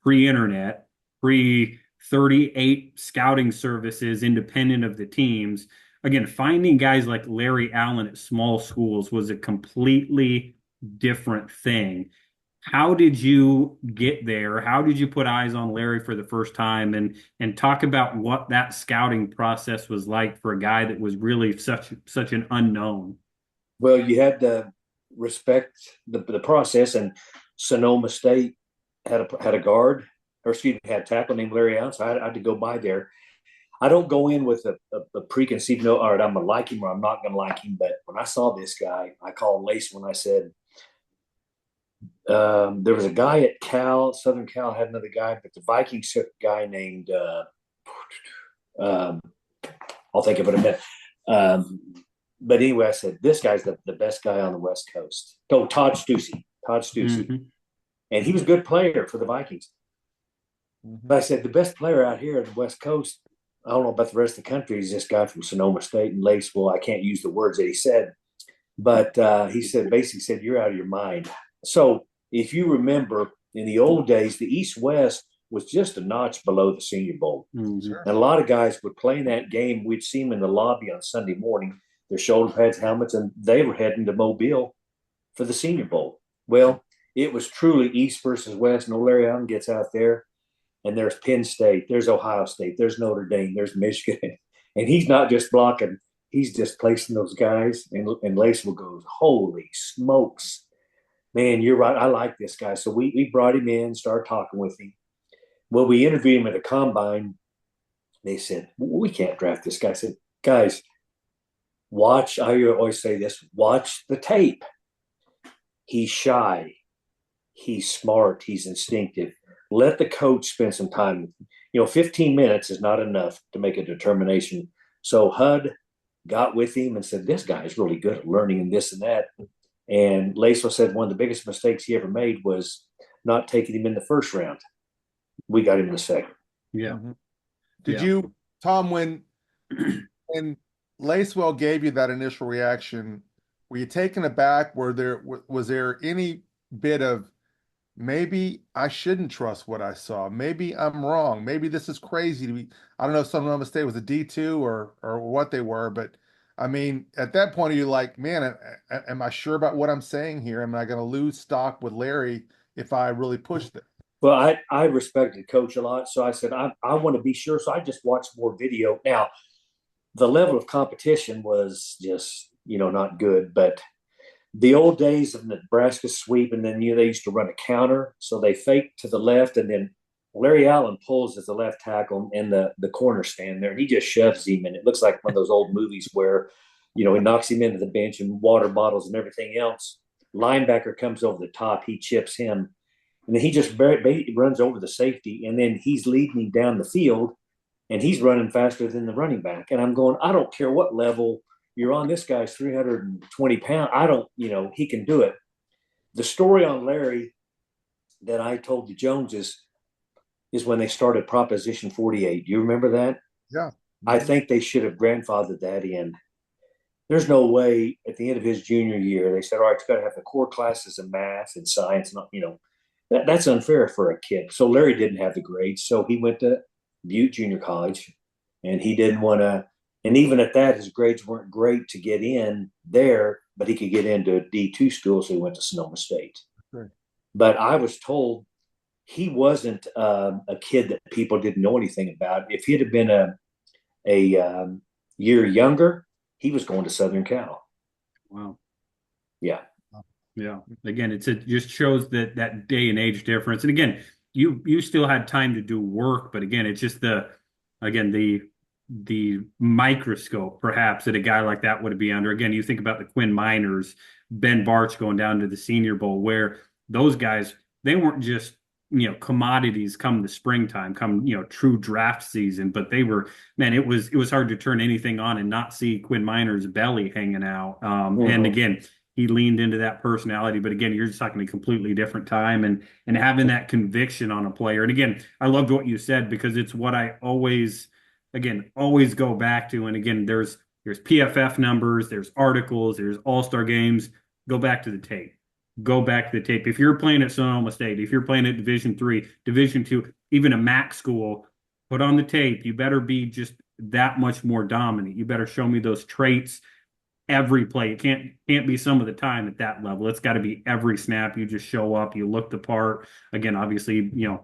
[SPEAKER 1] pre-internet, pre-38 scouting services independent of the teams, again, finding guys like Larry Allen at small schools was a completely different thing. How did you get there? How did you put eyes on Larry for the first time? And talk about what that scouting process was like for a guy that was really such an unknown.
[SPEAKER 2] Well, you had to respect the process, and Sonoma State had a guard, or excuse me, had a tackle named Larry Allen, so I had to go by there. I don't go in with a preconceived note, all right, I'm going to like him or I'm not going to like him. But when I saw this guy, I called Lace when I said, there was a guy at Southern Cal had another guy, but the Vikings took a guy named, I'll think of it in a minute. But anyway, I said, this guy's the best guy on the West Coast. Oh, Todd Stussy. Mm-hmm. And he was a good player for the Vikings. Mm-hmm. But I said, the best player out here on the West Coast, I don't know about the rest of the country, is this guy from Sonoma State. And Lace, well, I can't use the words that he said, but he basically said, you're out of your mind. So if you remember, in the old days, the East-West was just a notch below the Senior Bowl. Mm-hmm. And a lot of guys would play in that game. We'd see them in the lobby on Sunday morning. their shoulder pads, helmets, and they were heading to Mobile for the Senior Bowl. Well, it was truly East versus West. And Larry Allen gets out there, and there's Penn State, there's Ohio State, there's Notre Dame, there's Michigan. And he's not just blocking, he's just placing those guys. And Lacewell goes, holy smokes. Man, you're right. I like this guy. So we brought him in, started talking with him. Well, we interviewed him at the combine. They said, we can't draft this guy. I said, guys, watch. I always say this, watch the tape. He's shy. He's smart. He's instinctive. Let the coach spend some time with him. 15 minutes is not enough to make a determination. So HUD got with him and said, this guy is really good at learning and this and that. And Lacewell said one of the biggest mistakes he ever made was not taking him in the first round. We got him in the second.
[SPEAKER 1] Yeah.
[SPEAKER 3] Mm-hmm. Did you, Tom, when Lacewell gave you that initial reaction, were you taken aback? Was there any bit of, maybe I shouldn't trust what I saw? Maybe I'm wrong. Maybe this is crazy to be. I don't know if some of them mistake was a D2 or what they were, but I mean, at that point, are you like, man, am I sure about what I'm saying here? Am I going to lose stock with Larry if I really push this?
[SPEAKER 2] Well, I respected Coach a lot, so I said I want to be sure. So I just watched more video. Now, the level of competition was just not good, but the old days of Nebraska sweep, and then they used to run a counter, so they faked to the left, and then Larry Allen pulls as the left tackle in the corner stand there, and he just shoves him, and it looks like one of those old movies where he knocks him into the bench and water bottles and everything else. Linebacker comes over the top, he chips him, and then he just runs over the safety, and then he's leading him down the field, and he's running faster than the running back. And I'm going, I don't care what level you're on, this guy's 320 pounds. He can do it. The story on Larry that I told the Joneses is when they started Proposition 48. Do you remember that?
[SPEAKER 3] Yeah.
[SPEAKER 2] I think they should have grandfathered that in. There's no way at the end of his junior year, they said, all right, it's got to have the core classes in math and science. That's unfair for a kid. So Larry didn't have the grades. So he went to Butte Junior College, and he didn't want to. And even at that, his grades weren't great to get in there, but he could get into a D2 school, so he went to Sonoma State.
[SPEAKER 3] Right.
[SPEAKER 2] But I was told he wasn't a kid that people didn't know anything about. If he'd have been a year younger, he was going to Southern Cal.
[SPEAKER 1] Wow.
[SPEAKER 2] Yeah.
[SPEAKER 1] Yeah. Again, it just shows that day and age difference. And again, you still had time to do work, but again, it's just the microscope perhaps that a guy like that would be under. Again, you think about the Quinn Miners, Ben Bartch going down to the Senior Bowl, where those guys, they weren't just commodities come the springtime, come true draft season, but they were, man, it was hard to turn anything on and not see Quinn Miners' belly hanging out. And again, he leaned into that personality, but again, you're just talking a completely different time and having that conviction on a player. And again, I loved what you said, because it's what I always go back to. And again, there's PFF numbers, there's articles, there's all-star games. Go back to the tape. Go back to the tape. If you're playing at Sonoma State, if you're playing at Division III, Division II, even a MAC school, put on the tape. You better be just that much more dominant. You better show me those traits every play. It can't be some of the time at that level. It's got to be every snap. You just show up, you look the part. Again, obviously, you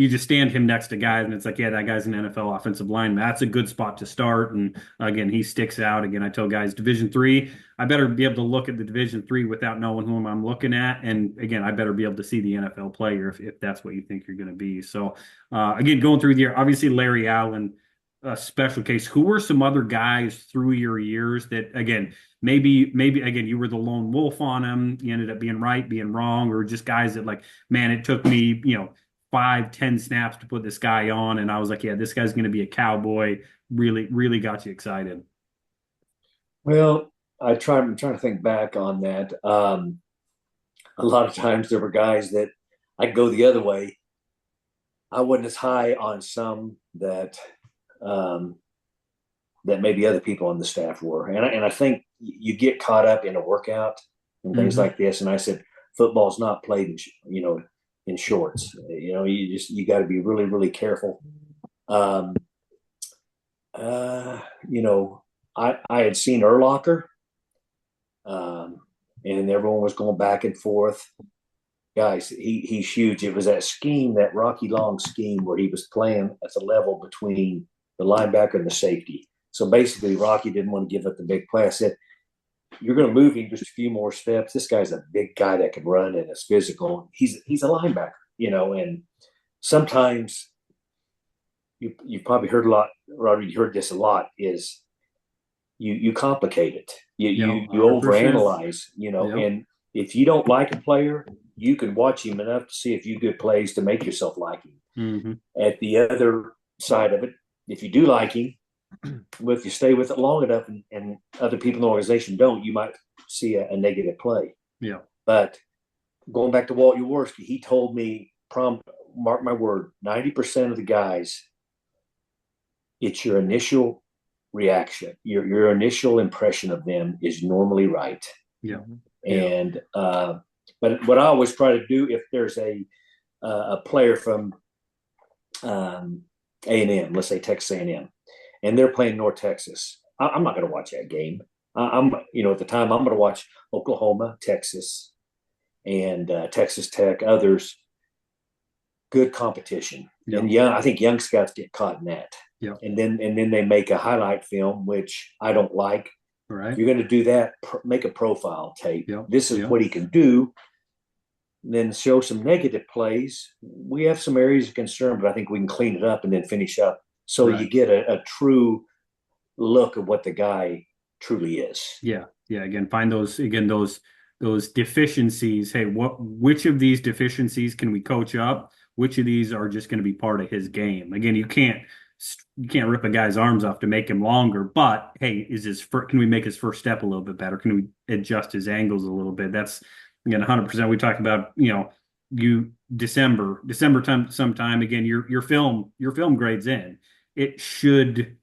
[SPEAKER 1] just stand him next to guys, and it's like, yeah, that guy's an NFL offensive lineman. That's a good spot to start. And again, he sticks out. Again, I tell guys, Division III, I better be able to look at the Division III without knowing whom I'm looking at. And again, I better be able to see the NFL player if that's what you think you're going to be. So again, going through the year, obviously Larry Allen, a special case. Who were some other guys through your years that, again, maybe again, you were the lone wolf on them, you ended up being right, being wrong, or just guys that, like, man, it took me 5-10 snaps to put this guy on, and I was like, yeah, this guy's going to be a Cowboy. Really got you excited.
[SPEAKER 2] Well, I'm trying to think back on that. A lot of times there were guys that I'd go the other way. I wasn't as high on some that maybe other people on the staff were. And I think you get caught up in a workout and things like this. And I said, football's not played in shorts. You got to be really, really careful. I had seen Urlacher, and everyone was going back and forth. Guys, he's huge. It was that scheme, that Rocky Long scheme, where he was playing at the level between the linebacker and the safety. So basically, Rocky didn't want to give up the big play. I said, you're going to move him just a few more steps. This guy's a big guy that can run and is physical. He's a linebacker, and sometimes you've probably heard a lot, Roderick, you heard this a lot, is you complicate it. You overanalyze, and if you don't like a player, you can watch him enough to see a few good plays to make yourself like him.
[SPEAKER 1] Mm-hmm.
[SPEAKER 2] At the other side of it, if you do like him, well, if you stay with it long enough and other people in the organization don't, you might see a negative play.
[SPEAKER 1] Yeah.
[SPEAKER 2] But going back to Walt Jaworski, he told me, mark my word, 90% of the guys, it's your initial reaction. Your initial impression of them is normally right.
[SPEAKER 1] Yeah.
[SPEAKER 2] And but what I always try to do, if there's a player from A&M, let's say Texas A&M, and they're playing North Texas, I'm not going to watch that game. At the time, I'm going to watch Oklahoma, Texas, and Texas Tech, others. Good competition.
[SPEAKER 1] Yep.
[SPEAKER 2] And I think young scouts get caught in that.
[SPEAKER 1] Yep.
[SPEAKER 2] And then they make a highlight film, which I don't like.
[SPEAKER 1] Right.
[SPEAKER 2] If you're going to do that, make a profile tape.
[SPEAKER 1] Yep.
[SPEAKER 2] This is what he can do. Then show some negative plays. We have some areas of concern, but I think we can clean it up and then finish up. So you get a true look at what the guy truly is.
[SPEAKER 1] Yeah. Yeah. Again, find those deficiencies. Hey, which of these deficiencies can we coach up? Which of these are just going to be part of his game? Again, you can't rip a guy's arms off to make him longer, but hey, can we make his first step a little bit better? Can we adjust his angles a little bit? That's, again, 100%. We talked about, December time sometime. Again, your film grades in. It should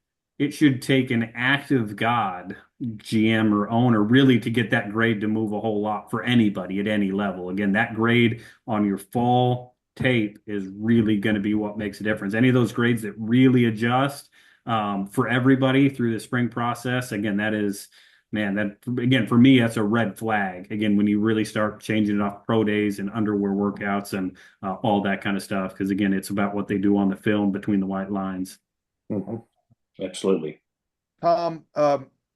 [SPEAKER 1] take an act of God, GM or owner, really to get that grade to move a whole lot for anybody at any level. Again, that grade on your fall tape is really going to be what makes a difference. Any of those grades that really adjust for everybody through the spring process, again, for me, that's a red flag. Again, when you really start changing it off pro days and underwear workouts and all that kind of stuff, because again, it's about what they do on the film between the white lines.
[SPEAKER 2] Mm-hmm. Absolutely.
[SPEAKER 3] Tom,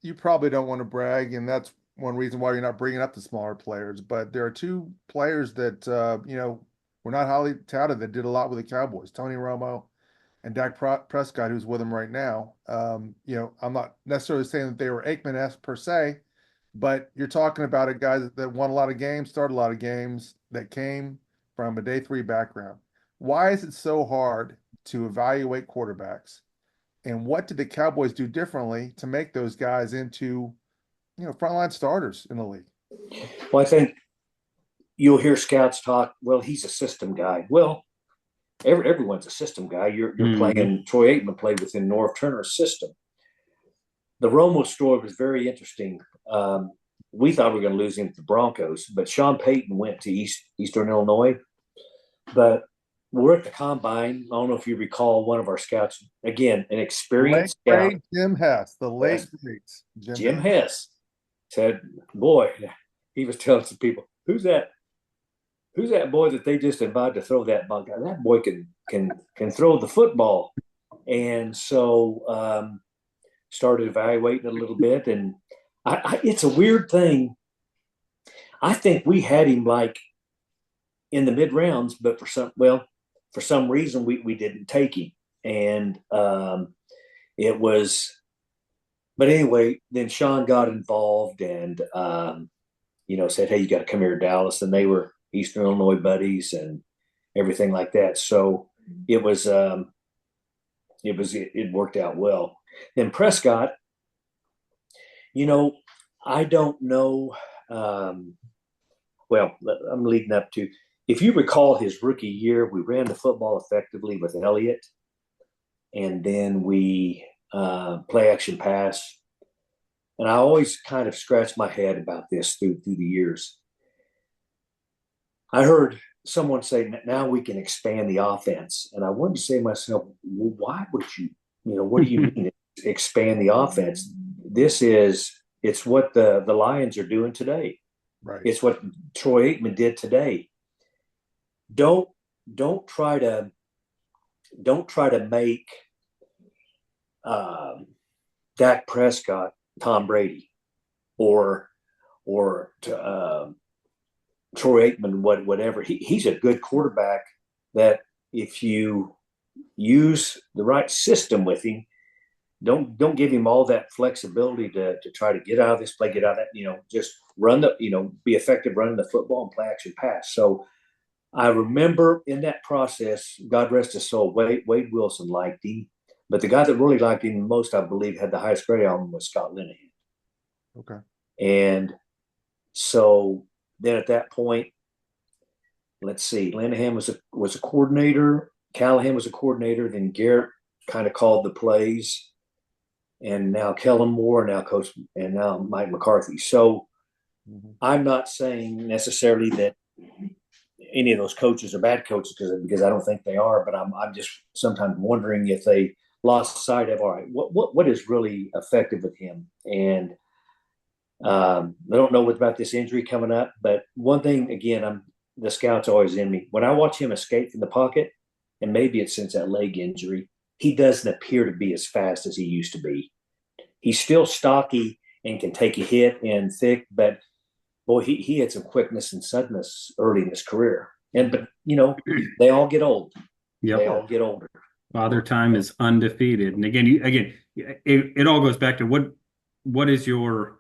[SPEAKER 3] you probably don't want to brag, and that's one reason why you're not bringing up the smaller players. But there are two players that were not highly touted that did a lot with the Cowboys: Tony Romo and Dak Prescott, who's with them right now. I'm not necessarily saying that they were Aikman-esque per se, but you're talking about a guy that won a lot of games, started a lot of games, that came from a day 3 background. Why is it so hard to evaluate quarterbacks? And what did the Cowboys do differently to make those guys into, frontline starters in the league?
[SPEAKER 2] Well, I think you'll hear scouts talk, well, he's a system guy. Well, everyone's a system guy. You're playing, Troy Aikman played within Norv Turner's system. The Romo story was very interesting. We thought we were going to lose him to the Broncos, but Sean Payton went to Eastern Illinois. But we're at the combine. I don't know if you recall one of our scouts, again, an experienced scout.
[SPEAKER 3] Jim Hess, the late great
[SPEAKER 2] Jim Hess said, boy, he was telling some people, who's that boy that they just invited to throw that ball? That boy can throw the football. And so started evaluating it a little bit. And it's a weird thing. I think we had him like in the mid rounds, but for some reason we didn't take him. And it was, but anyway, then Sean got involved and, said, hey, you got to come here to Dallas. And they were Eastern Illinois buddies and everything like that. So it worked out well. Then Prescott, I don't know. I'm leading up to, if you recall his rookie year, we ran the football effectively with Elliott, and then we play action pass. And I always kind of scratched my head about this through the years. I heard someone say, now we can expand the offense. And I wanted to say to myself, well, why would you, what do you mean expand the offense? it's what the Lions are doing today.
[SPEAKER 3] Right.
[SPEAKER 2] It's what Troy Aikman did today. Don't don't try to make Dak Prescott Tom Brady or Troy Aikman, whatever. He's a good quarterback that if you use the right system with him, don't give him all that flexibility to try to get out of this play, get out of that, just be effective running the football and play action pass. So I remember in that process, God rest his soul, Wade Wilson liked him, but the guy that really liked him the most, I believe, had the highest grade on him was Scott Linehan.
[SPEAKER 3] Okay.
[SPEAKER 2] And so then at that point, let's see, Linehan was a coordinator, Callahan was a coordinator, then Garrett kind of called the plays, and now Kellen Moore, and now Mike McCarthy. So I'm not saying necessarily that any of those coaches are bad coaches because I don't think they are, but I'm just sometimes wondering if they lost sight of, all right, what is really effective with him. And I don't know what about this injury coming up, but one thing, again, the scout's always in me. When I watch him escape from the pocket, and maybe it's since that leg injury, he doesn't appear to be as fast as he used to be. He's still stocky and can take a hit and thick, but boy, he had some quickness and suddenness early in his career. But they all get old.
[SPEAKER 1] Yep.
[SPEAKER 2] They all get older.
[SPEAKER 1] Father Time is undefeated. And again, it all goes back to what is your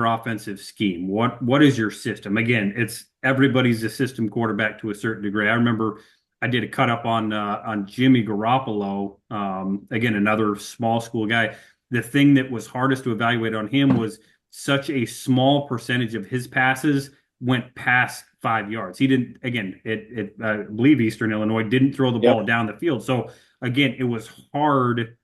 [SPEAKER 1] offensive scheme? What is your system? Again, it's everybody's a system quarterback to a certain degree. I remember I did a cut up on Jimmy Garoppolo, again, another small school guy. The thing that was hardest to evaluate on him was such a small percentage of his passes went past 5 yards. He didn't, again, I believe Eastern Illinois didn't throw the ball down the field. So again, it was hard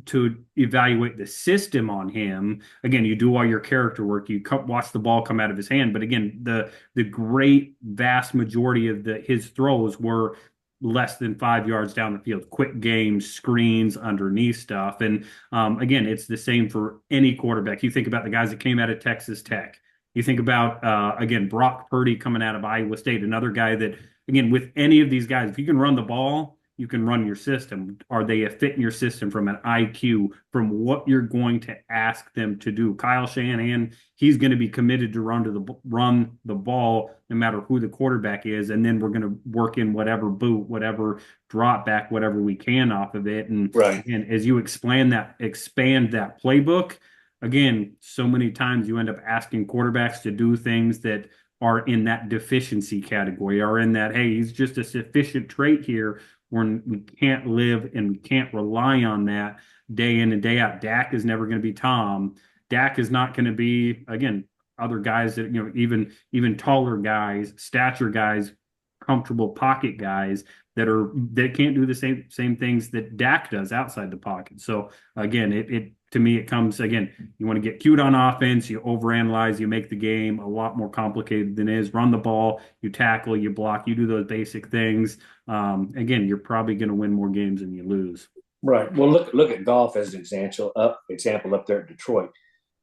[SPEAKER 1] to evaluate the system on him. Again, you do all your character work, you watch the ball come out of his hand. But again, the great vast majority of his throws were less than 5 yards down the field, quick games, screens, underneath stuff. And again, it's the same for any quarterback. You think about the guys that came out of Texas Tech. You think about, again, Brock Purdy coming out of Iowa State, another guy that, again, with any of these guys, if you can run the ball, you can run your system. Are they a fit in your system from an IQ, from what you're going to ask them to do? Kyle Shanahan, he's going to be committed to run the ball no matter who the quarterback is, and then we're going to work in whatever boot, whatever drop back, whatever we can off of it. And as you expand that playbook, again, so many times you end up asking quarterbacks to do things that are in that deficiency category, or in that, hey, he's just a sufficient trait here. We can't live and we can't rely on that day in and day out. Dak is never going to be Tom. Dak is not going to be, again, other guys that, even taller guys, stature guys, comfortable pocket guys that can't do the same things that Dak does outside the pocket. So again, to me, it comes, again, you want to get cute on offense, you overanalyze, you make the game a lot more complicated than it is. Run the ball, you tackle, you block, you do those basic things. Again, you're probably going to win more games than you lose.
[SPEAKER 2] Right. Well, look at Goff as an example up there at Detroit.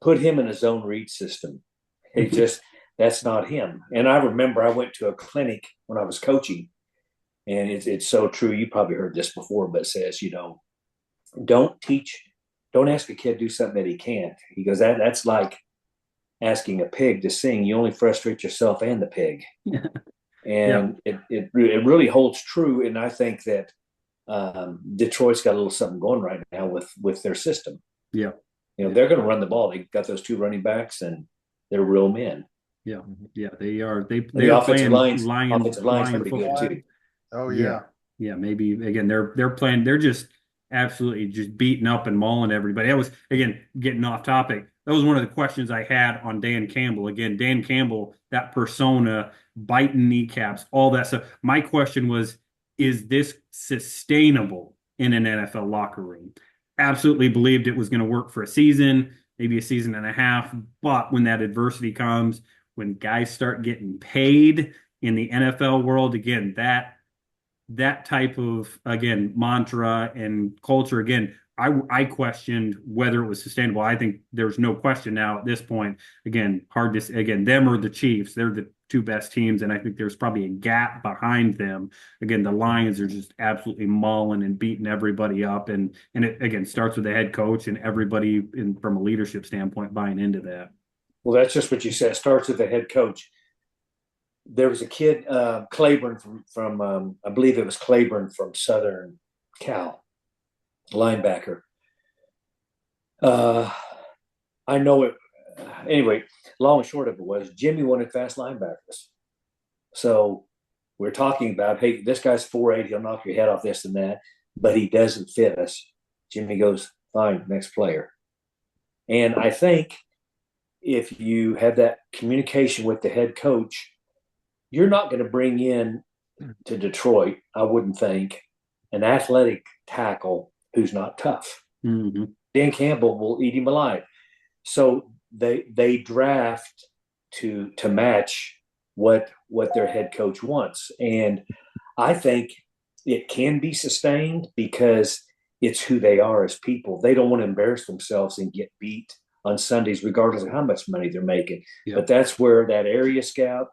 [SPEAKER 2] Put him in a zone read system. That's not him. And I remember I went to a clinic when I was coaching, and it's so true. You probably heard this before, but it says, don't ask a kid to do something that he can't. He goes, that's like asking a pig to sing. You only frustrate yourself and the pig. And it really holds true. And I think that Detroit's got a little something going right now with their system.
[SPEAKER 1] Yeah.
[SPEAKER 2] They're going to run the ball. They got those two running backs, and they're real men.
[SPEAKER 1] Yeah. Yeah, they are. They
[SPEAKER 2] the
[SPEAKER 1] are
[SPEAKER 2] offensive
[SPEAKER 1] playing
[SPEAKER 2] line's pretty
[SPEAKER 1] football.
[SPEAKER 2] good too.
[SPEAKER 3] Oh yeah.
[SPEAKER 1] Yeah, maybe again they're playing. They're just absolutely just beating up and mauling everybody. That was, again, getting off topic. That was one of the questions I had on Dan Campbell. Again, Dan Campbell, that persona, biting kneecaps, all that stuff. My question was, is this sustainable in an NFL locker room? Absolutely believed it was going to work for a season, maybe a season and a half. But when that adversity comes, when guys start getting paid in the NFL world, again, that type of, again, mantra and culture, again, I questioned whether it was sustainable. I think there's no question now at this point. Again, hard to again, them or the Chiefs. They're the two best teams, and I think there's probably a gap behind them. Again, the Lions are just absolutely mauling and beating everybody up, and it again starts with the head coach and everybody from a leadership standpoint buying into that.
[SPEAKER 2] Well, that's just what you said. It starts with the head coach. There was a kid, Claiborne from I believe it was Claiborne from Southern Cal, linebacker. I know it. Anyway, long and short of it was Jimmy wanted fast linebackers. So we're talking about, hey, this guy's 4'8", he'll knock your head off this and that, but he doesn't fit us. Jimmy goes, fine, next player. And I think if you have that communication with the head coach, you're not going to bring in to Detroit, I wouldn't think, an athletic tackle who's not tough.
[SPEAKER 1] Mm-hmm.
[SPEAKER 2] Dan Campbell will eat him alive. So they draft to match what their head coach wants. And I think it can be sustained because it's who they are as people. They don't want to embarrass themselves and get beat on Sundays, regardless of how much money they're making. Yep. But that's where that area scout,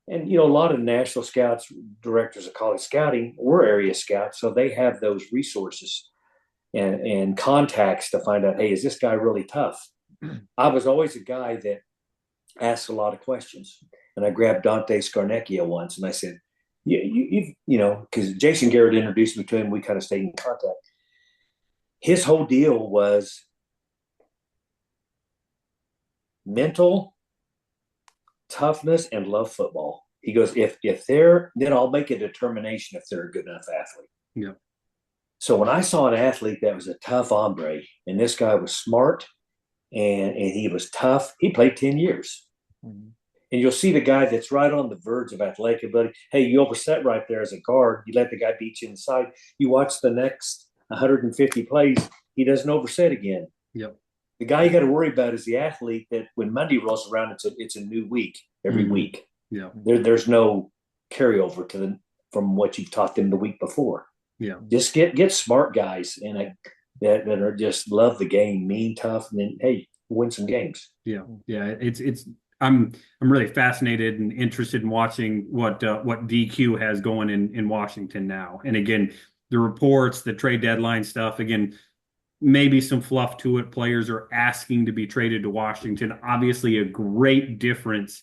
[SPEAKER 2] and, a lot of national scouts, directors of college scouting, were area scouts. So they have those resources and contacts to find out, hey, is this guy really tough? I was always a guy that asked a lot of questions. And I grabbed Dante Scarnecchia once and I said, because Jason Garrett introduced me to him, we kind of stayed in contact. His whole deal was mental toughness and love football. He goes, if they're, then I'll make a determination if they're a good enough athlete.
[SPEAKER 1] Yeah.
[SPEAKER 2] So when I saw an athlete that was a tough hombre, and this guy was smart and he was tough, he played 10 years. Mm-hmm. And you'll see the guy that's right on the verge of athletic ability. Hey, you overset right there as a guard. You let the guy beat you inside. You watch the next 150 plays, he doesn't overset again.
[SPEAKER 1] Yep.
[SPEAKER 2] The guy you got to worry about is the athlete that when Monday rolls around, it's a new week every week.
[SPEAKER 1] Yeah.
[SPEAKER 2] There's no carryover from what you've taught them the week before.
[SPEAKER 1] Yeah.
[SPEAKER 2] Just get smart guys and that are just love the game, mean, tough, and then hey, win some games.
[SPEAKER 1] Yeah. Yeah. It's I'm really fascinated and interested in watching what DQ has going in Washington now. And again, the reports, the trade deadline stuff, again, maybe some fluff to it. Players are asking to be traded to Washington. Obviously, a great difference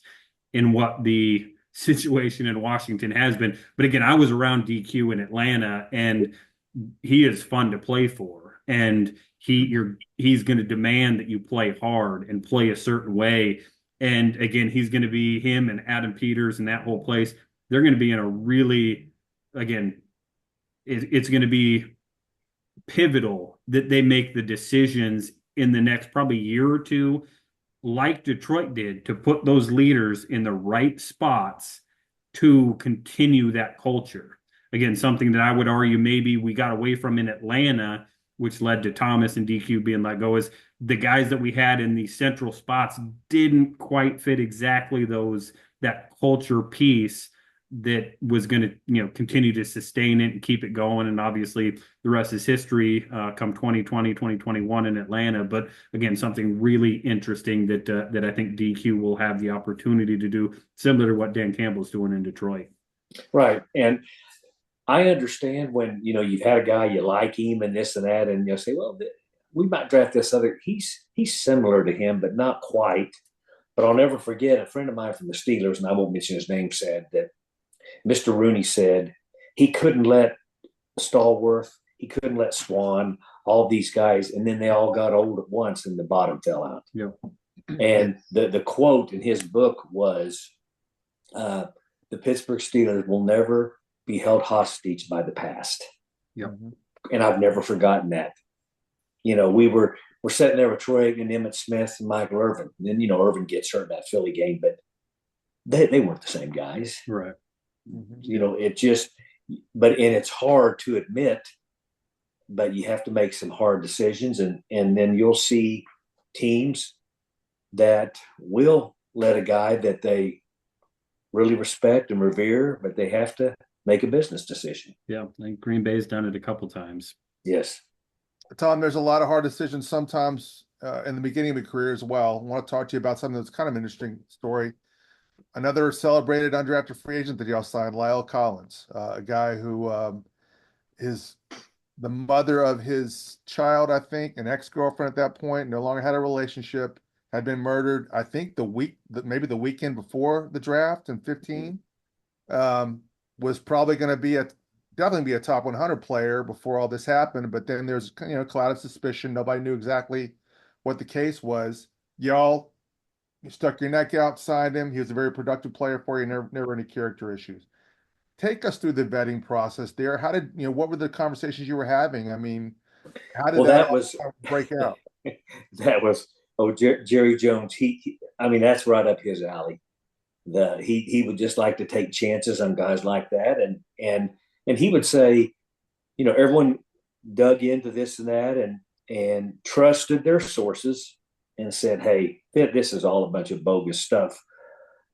[SPEAKER 1] in what the situation in Washington has been. But again, I was around DQ in Atlanta, and he is fun to play for. And he's going to demand that you play hard and play a certain way. And again, he's going to be him and Adam Peters and that whole place. They're going to be in a really, again, it's going to be pivotal that they make the decisions in the next probably year or two, like Detroit did, to put those leaders in the right spots to continue that culture. Again, something that I would argue maybe we got away from in Atlanta, which led to Thomas and DQ being let go, is the guys that we had in these central spots didn't quite fit exactly that culture piece that was going to continue to sustain it and keep it going. And obviously the rest is history come 2020, 2021 in Atlanta. But again, something really interesting that I think DQ will have the opportunity to do, similar to what Dan Campbell's doing in Detroit.
[SPEAKER 2] Right. And I understand when, you've had a guy, you like him and this and that, and you'll say, well, we might draft this other. He's similar to him, but not quite. But I'll never forget a friend of mine from the Steelers, and I won't mention his name, said that Mr. Rooney said he couldn't let Stallworth, he couldn't let Swan, all these guys, and then they all got old at once and the bottom fell out.
[SPEAKER 1] Yeah.
[SPEAKER 2] And the quote in his book was, the Pittsburgh Steelers will never be held hostage by the past.
[SPEAKER 1] Yep.
[SPEAKER 2] And I've never forgotten that. We're sitting there with Troy Aikman, Emmitt Smith, and Michael Irvin. And then, Irvin gets hurt in that Philly game, but they weren't the same guys.
[SPEAKER 1] Right.
[SPEAKER 2] It just, and it's hard to admit, but you have to make some hard decisions. And then you'll see teams that will let a guy that they really respect and revere, but they have to make a business decision.
[SPEAKER 1] Yeah. I think Green Bay's done it a couple times.
[SPEAKER 2] Yes.
[SPEAKER 3] Tom, there's a lot of hard decisions sometimes in the beginning of a career as well. I want to talk to you about something that's kind of an interesting story. Another celebrated undrafted free agent that y'all signed, Lyle Collins, a guy who is the mother of his child, I think, an ex-girlfriend at that point, no longer had a relationship, had been murdered, I think maybe the weekend before the draft in 15. Was probably going to be definitely be a top 100 player before all this happened. But then there's, a cloud of suspicion. Nobody knew exactly what the case was. Y'all, you stuck your neck out, signed him. He was a very productive player for you. Never any character issues. Take us through the vetting process there. How did, what were the conversations you were having? I mean, how did
[SPEAKER 2] Well,
[SPEAKER 3] that
[SPEAKER 2] that
[SPEAKER 3] all
[SPEAKER 2] was
[SPEAKER 3] break out?
[SPEAKER 2] that was Jerry Jones. I mean, that's right up his alley. He would just like to take chances on guys like that, and he would say, everyone dug into this and that, and trusted their sources, and said, hey, this is all a bunch of bogus stuff.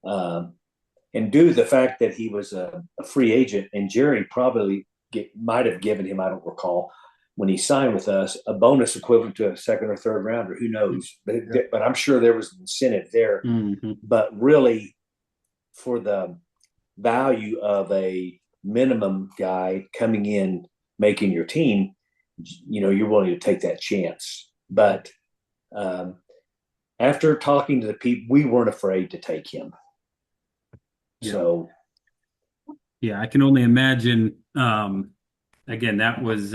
[SPEAKER 2] And due to the fact that he was a free agent, and Jerry probably might have given him, I don't recall, when he signed with us, a bonus equivalent to a second or third rounder. Who knows? But I'm sure there was an incentive there.
[SPEAKER 1] Mm-hmm.
[SPEAKER 2] But really, for the value of a minimum guy coming in, making your team, you're willing to take that chance. But after talking to the people, we weren't afraid to take him.
[SPEAKER 1] Yeah.
[SPEAKER 2] So,
[SPEAKER 1] yeah, I can only imagine. Again, that was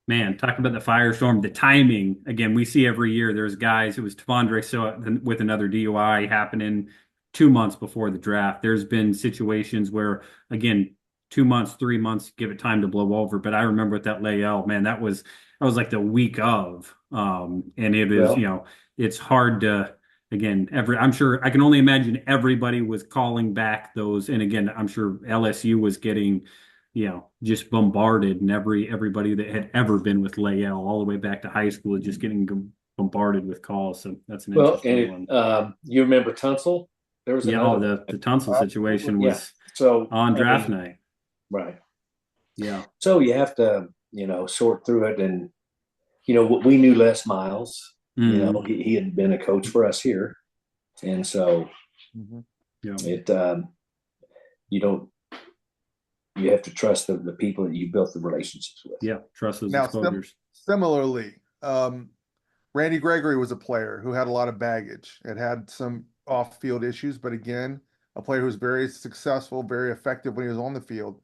[SPEAKER 1] man, talk about the firestorm, the timing. Again, we see every year there's guys. It was Tavondre, so with another DUI happening 2 months before the draft. There's been situations where, again, 2 months, 3 months, give it time to blow over. But I remember with that Layell, man, that was like the week of, and it is, it's hard to. Again, I'm sure I can only imagine everybody was calling back those, and again, I'm sure LSU was getting, just bombarded, and everybody that had ever been with Layell all the way back to high school is just getting bombarded with calls. So that's an interesting one.
[SPEAKER 2] You remember Tunsil? There was
[SPEAKER 1] the Tunsil situation was
[SPEAKER 2] so
[SPEAKER 1] on draft night.
[SPEAKER 2] Right.
[SPEAKER 1] Yeah.
[SPEAKER 2] So you have to, sort through it, and we knew Les Miles.
[SPEAKER 1] Mm-hmm.
[SPEAKER 2] He had been a coach for us here, and so it you have to trust the people that you built the relationships with.
[SPEAKER 1] Yeah, trust those exposures.
[SPEAKER 3] Similarly, Randy Gregory was a player who had a lot of baggage. It had some off-field issues, but again, a player who was very successful, very effective when he was on the field.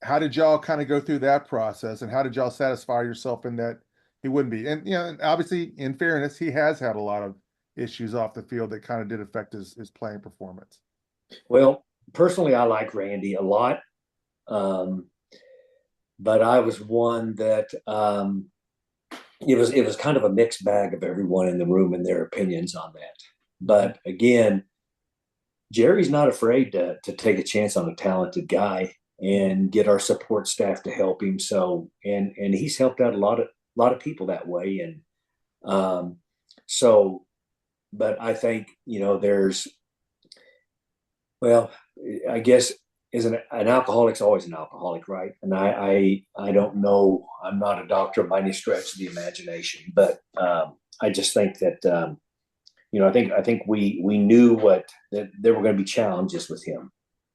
[SPEAKER 3] How did y'all kind of go through that process, and how did y'all satisfy yourself in that he wouldn't be? And and obviously, in fairness, he has had a lot of issues off the field that kind of did affect his playing performance.
[SPEAKER 2] Well, personally, I like Randy a lot, but I was one that it was kind of a mixed bag of everyone in the room and their opinions on that. But again, Jerry's not afraid to take a chance on a talented guy and get our support staff to help him. So, and he's helped out a lot of people that way. And but I think, I guess is an alcoholic's always an alcoholic, right? And I don't know, I'm not a doctor by any stretch of the imagination, but I just think that I think we knew that there were going to be challenges with him,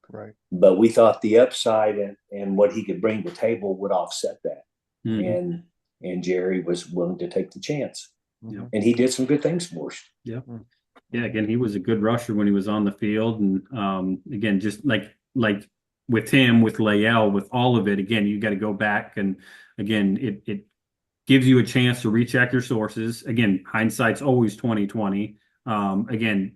[SPEAKER 3] right?
[SPEAKER 2] But we thought the upside and what he could bring to the table would offset that, and Jerry was willing to take the chance, and he did some good things for us.
[SPEAKER 1] Yeah, yeah. Again, he was a good rusher when he was on the field, and again, just like with him, with Layell, with all of it. Again, you got to go back, and again, it gives you a chance to recheck your sources. Again, hindsight's always 20/20. Again,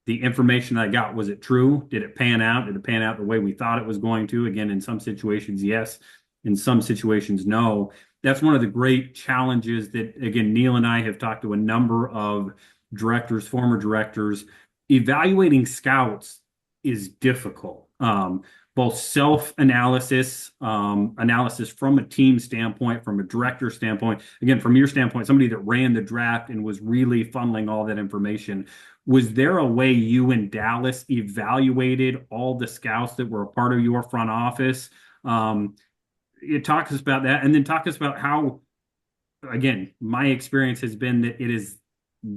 [SPEAKER 1] the information I got, was it true? Did it pan out? Did it pan out the way we thought it was going to? Again, in some situations, yes. In some situations, no. That's one of the great challenges that, again, Neil and I have talked to a number of directors, former directors. Evaluating scouts is difficult. Both self-analysis, analysis from a team standpoint, from a director standpoint, again, from your standpoint, somebody that ran the draft and was really funneling all that information. Was there a way you in Dallas evaluated all the scouts that were a part of your front office? you talk us about that, and then talk us about how, again, my experience has been that it is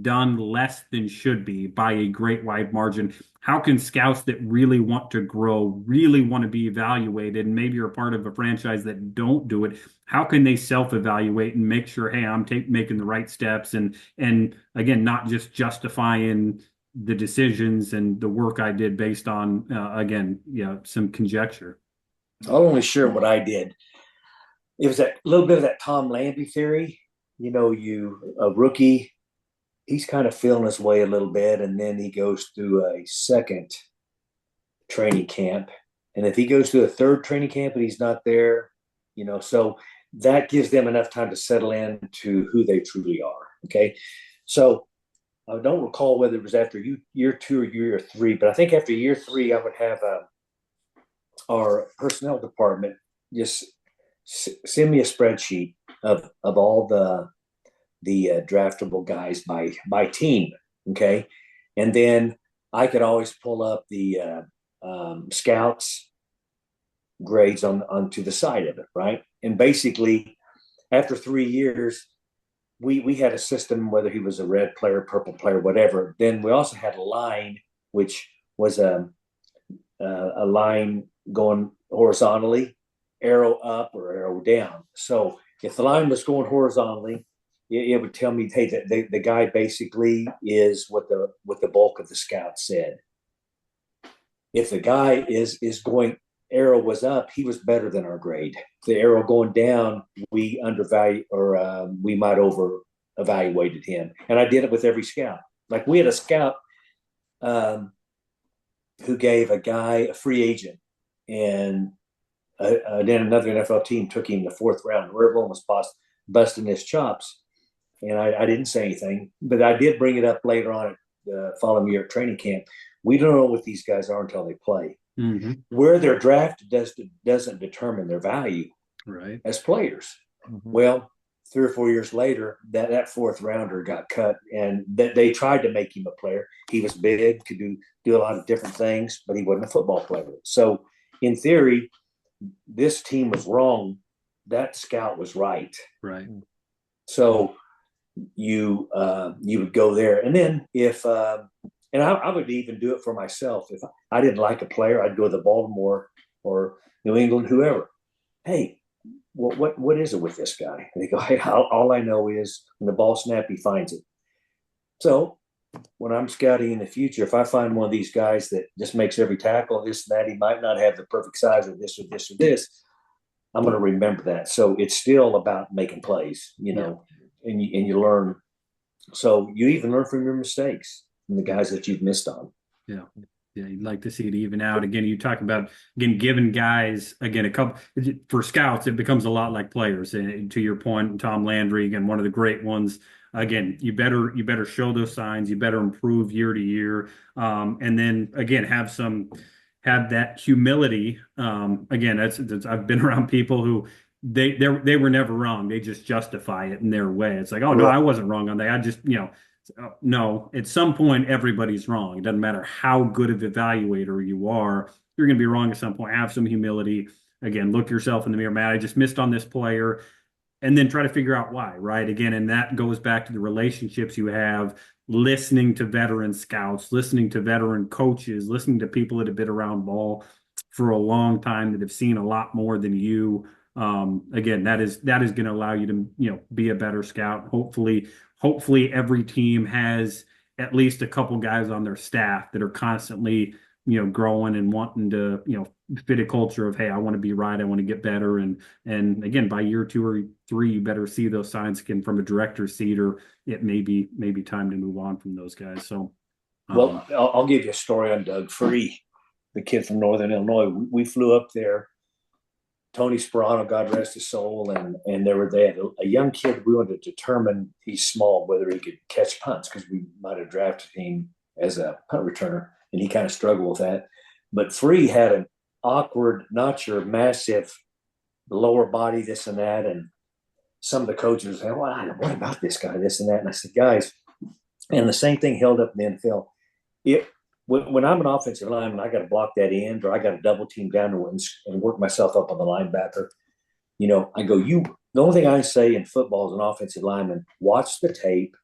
[SPEAKER 1] done less than should be by a great wide margin. How can scouts that really want to grow, really want to be evaluated, and maybe you're a part of a franchise that don't do it, how can they self-evaluate and make sure, hey, I'm making the right steps, and again, not just justifying the decisions and the work I did based on again, some conjecture.
[SPEAKER 2] I'll only share what I did. It was that little bit of that Tom Landry theory. A rookie, he's kind of feeling his way a little bit, and then he goes through a second training camp. And if he goes through a third training camp and he's not there, so that gives them enough time to settle in to who they truly are. Okay. So I don't recall whether it was after year 2 or year 3, but I think after year 3, I would have our personnel department just send me a spreadsheet of all the draftable guys by team. Okay. And then I could always pull up the scouts grades onto the side of it. Right. And basically after 3 years, we had a system, whether he was a red player, purple player, whatever. Then we also had a line, which was a line going horizontally, arrow up or arrow down. So if the line was going horizontally, it would tell me, hey, the guy basically is what the bulk of the scouts said. If the guy is going, arrow was up, he was better than our grade. The arrow going down, we undervalue or we might over evaluated him. And I did it with every scout. Like we had a scout who gave a guy a free agent, and then another NFL team took him in the 4th round, where everyone was busting his chops. And I didn't say anything, but I did bring it up later on at the following year at training camp. We don't know what these guys are until they play.
[SPEAKER 1] Mm-hmm.
[SPEAKER 2] Where they're drafted doesn't determine their value as players. Mm-hmm. Well, 3 or 4 years later, that 4th rounder got cut, and they tried to make him a player. He was big, could do a lot of different things, but he wasn't a football player. So in theory, this team was wrong. That scout was right.
[SPEAKER 1] Right.
[SPEAKER 2] So you would go there, and then if and I would even do it for myself. If I didn't like a player, I'd go to Baltimore or New England, whoever. Hey, what is it with this guy? And they go, hey, all I know is when the ball snap, he finds it. So when I'm scouting in the future, if I find one of these guys that just makes every tackle, this and that, he might not have the perfect size or this or this or this, I'm going to remember that. So it's still about making plays, and you learn. So you even learn from your mistakes and the guys that you've missed on.
[SPEAKER 1] Yeah. Yeah, you'd like to see it even out. Again, you talk about, giving guys, again, a couple, for scouts, it becomes a lot like players. And to your point, Tom Landry, again, one of the great ones. Again, you better show those signs. You better improve year to year. And then, again, have that humility. Again, that's I've been around people who they were never wrong. They just justify it in their way. It's like, oh, no, I wasn't wrong on that. I just, no, at some point, everybody's wrong. It doesn't matter how good of an evaluator you are. You're going to be wrong at some point. Have some humility. Again, look yourself in the mirror. Man, I just missed on this player. And then try to figure out why, right? Again, and that goes back to the relationships you have, listening to veteran scouts, listening to veteran coaches, listening to people that have been around ball for a long time, that have seen a lot more than you. Again, that is going to allow you to, be a better scout. Hopefully every team has at least a couple guys on their staff that are constantly, growing and wanting to, fit a culture of, hey, I want to be right. I want to get better. And again, by year 2 or 3, you better see those signs again from a director's seat, or it may be time to move on from those guys. So,
[SPEAKER 2] well, I'll give you a story on Doug Free, the kid from Northern Illinois. We flew up there. Tony Sperano, God rest his soul, and they had a young kid. We wanted to determine, he's small, whether he could catch punts, because we might have drafted him as a punt returner, and he kind of struggled with that. But Free had an awkward, not your massive lower body, this and that, and some of the coaches said, well, what about this guy, this and that? And I said, guys, and the same thing held up in the NFL. When I'm an offensive lineman, I got to block that end, or I got to double team down and work myself up on the linebacker. I go, the only thing I say in football as an offensive lineman, watch the tape.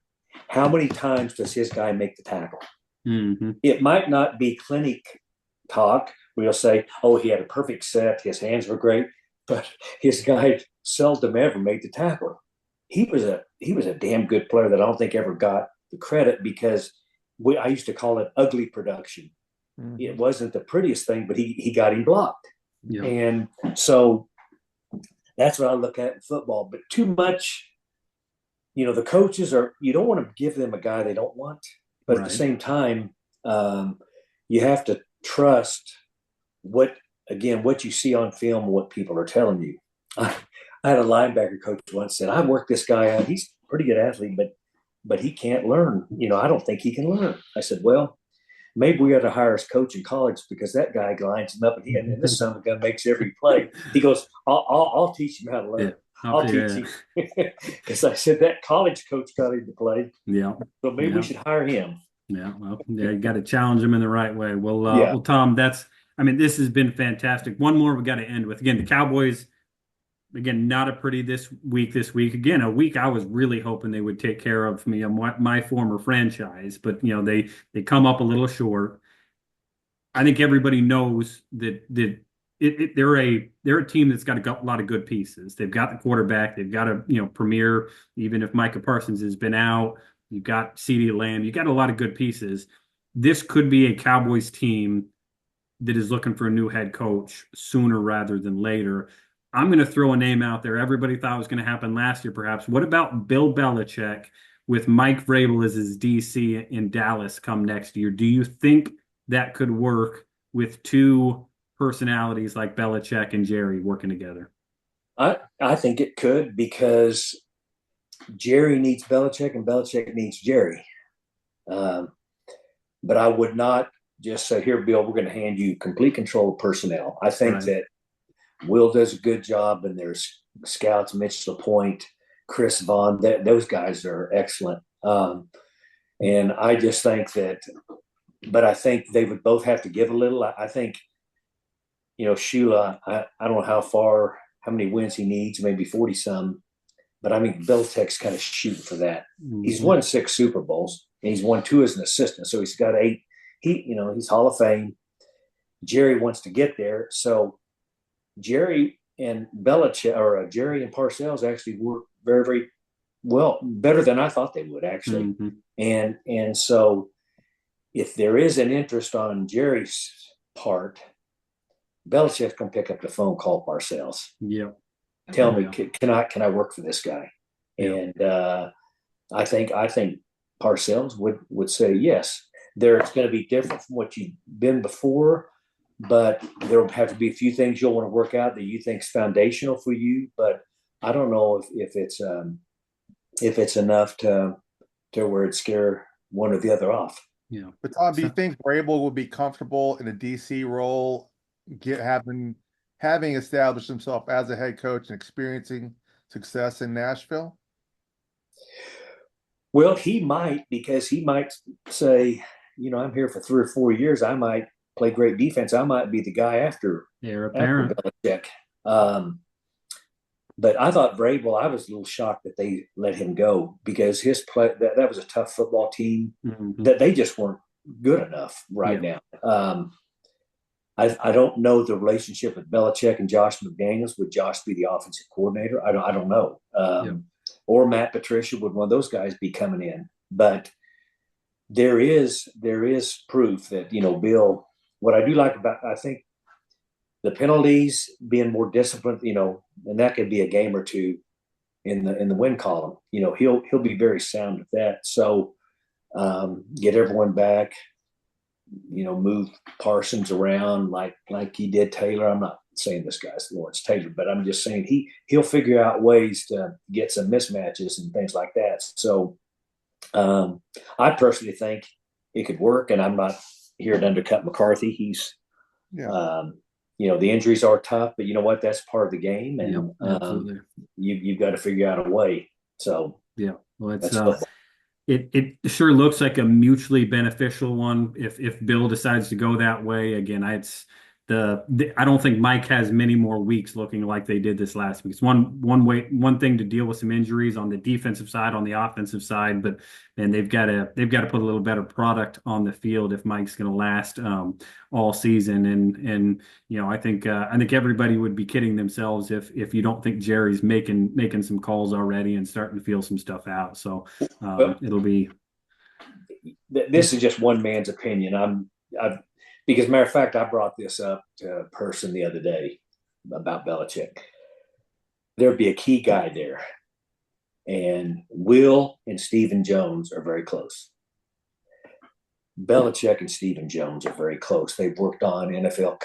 [SPEAKER 2] How many times does his guy make the tackle?
[SPEAKER 1] Mm-hmm.
[SPEAKER 2] It might not be clinic talk. We'll say, oh, he had a perfect set. His hands were great, but his guy seldom ever made the tackle. He was a damn good player that I don't think ever got the credit because I used to call it ugly production. Mm-hmm. It wasn't the prettiest thing, but he got him blocked. Yeah. And so that's what I look at in football. But too much, the coaches you don't want to give them a guy they don't want. But at the same time, you have to trust what you see on film and what people are telling you. I had a linebacker coach once said, I've worked this guy out. He's a pretty good athlete, but he can't learn. I don't think he can learn. I said, well, maybe we got to hire his coach in college because that guy lines him up and this son of a gun makes every play. He goes, I'll teach him how to learn. Yeah. I'll teach him. Because I said that college coach got him to play.
[SPEAKER 1] Yeah.
[SPEAKER 2] So maybe we should hire him.
[SPEAKER 1] Yeah. Well, you got to challenge him in the right way. Well, Tom, this has been fantastic. One more we got to end with. Again, the Cowboys, not a pretty this week. Again, a week I was really hoping they would take care of me and my former franchise, but they come up a little short. I think everybody knows that they're a team that's got a lot of good pieces. They've got the quarterback. They've got a premier. Even if Micah Parsons has been out, you've got CeeDee Lamb. You got a lot of good pieces. This could be a Cowboys team that is looking for a new head coach sooner rather than later. I'm going to throw a name out there. Everybody thought it was going to happen last year, perhaps. What about Bill Belichick with Mike Vrabel as his DC in Dallas come next year? Do you think that could work with two personalities like Belichick and Jerry working together?
[SPEAKER 2] I think it could because Jerry needs Belichick and Belichick needs Jerry. But I would not just say, here, Bill, we're going to hand you complete control of personnel. I think that Will does a good job, and there's scouts, Mitch LaPointe, Chris Vaughn, those guys are excellent. And I just think but I think they would both have to give a little. I think, Shula, I don't know how many wins he needs, maybe 40 some, but I mean, Belichick's kind of shooting for that. Mm-hmm. He's won 6 Super Bowls and he's won 2 as an assistant. So he's got 8. He's Hall of Fame. Jerry wants to get there. So Jerry and Belichick, or Jerry and Parcells actually work very, very well, better than I thought they would actually. Mm-hmm. And so if there is an interest on Jerry's part, Belichick's going to pick up the phone, call Parcells.
[SPEAKER 1] Yeah.
[SPEAKER 2] Tell me, can I work for this guy? Yeah. And I think Parcells would say yes. It's going to be different from what you've been before, but there'll have to be a few things you'll want to work out that you think is foundational for you. But I don't know if it's enough to where it'd scare one or the other off.
[SPEAKER 3] Yeah. But Tom, do you think Vrabel would be comfortable in a DC role, having established himself as a head coach and experiencing success in Nashville?
[SPEAKER 2] Well, he might, because he might say, I'm here for 3 or 4 years. I might play great defense. I might be the guy after Belichick. But I thought Vrabel, I was a little shocked that they let him go because his play, that was a tough football team that they just weren't good enough now. I don't know the relationship with Belichick and Josh McDaniels. Would Josh be the offensive coordinator? I don't know. Or Matt Patricia, would one of those guys be coming in? But there is proof that, Bill, what I do like about, I think, the penalties, being more disciplined, and that could be a game or two in the win column. He'll be very sound with that. So get everyone back, move Parsons around like he did Taylor. I'm not saying this guy's Lawrence Taylor, but I'm just saying he'll figure out ways to get some mismatches and things like that. So I personally think it could work, and I'm not here to undercut McCarthy. He's the injuries are tough, but you know what? That's part of the game, and you've got to figure out a way. So
[SPEAKER 1] well, it sure looks like a mutually beneficial one if Bill decides to go that way. Again, I don't think Mike has many more weeks looking like they did this last week. It's one thing to deal with some injuries on the defensive side, on the offensive side, but man, they've got to put a little better product on the field if Mike's going to last all season. And I think everybody would be kidding themselves if you don't think Jerry's making some calls already and starting to feel some stuff out. So it'll be.
[SPEAKER 2] This is just one man's opinion. Because, matter of fact, I brought this up to a person the other day about Belichick. There'd be a key guy there, and Will and Stephen Jones are very close. Belichick and Stephen Jones are very close. They've worked on NFL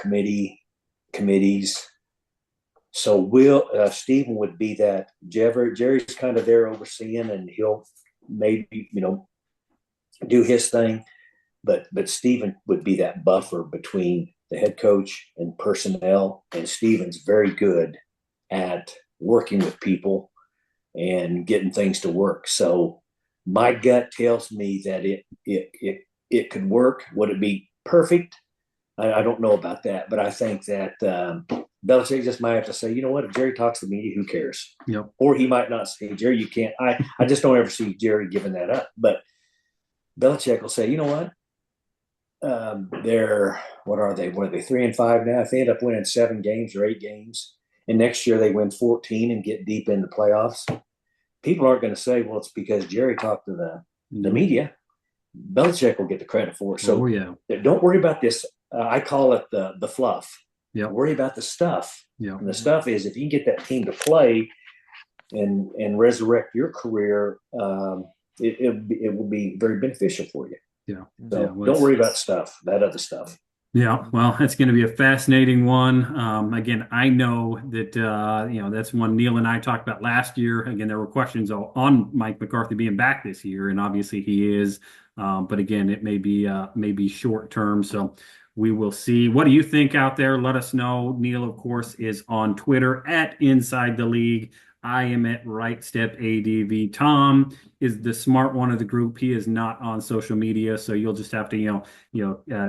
[SPEAKER 2] committees. So Stephen would be that. Jerry's kind of there overseeing, and he'll maybe do his thing. But Stephen would be that buffer between the head coach and personnel, and Stephen's very good at working with people and getting things to work. So my gut tells me that it could work. Would it be perfect? I don't know about that, but I think that Belichick just might have to say, you know what, if Jerry talks to the media, who cares?
[SPEAKER 1] Yep.
[SPEAKER 2] Or he might not say, Jerry, you can't. I just don't ever see Jerry giving that up. But Belichick will say, you know what? What are they 3-5 now? If they end up winning 7 games or 8 games, and next year they win 14 and get deep in the playoffs, people aren't going to say, well, it's because Jerry talked to the media. Belichick will get the credit for it. So don't worry about this. I call it the fluff.
[SPEAKER 1] Yep.
[SPEAKER 2] Worry about the stuff.
[SPEAKER 1] Yep.
[SPEAKER 2] And the stuff is, if you can get that team to play and resurrect your career, it will be very beneficial for you.
[SPEAKER 1] Yeah.
[SPEAKER 2] So don't worry about that other stuff.
[SPEAKER 1] Yeah, well, that's going to be a fascinating one. Again, I know that that's one Neil and I talked about last year. Again, there were questions on Mike McCarthy being back this year, and obviously he is. But again, it may be short term. So we will see. What do you think out there? Let us know. Neil, of course, is on Twitter at Inside the League. I am at Right Step ADV. Tom is the smart one of the group. He is not on social media, so you'll just have to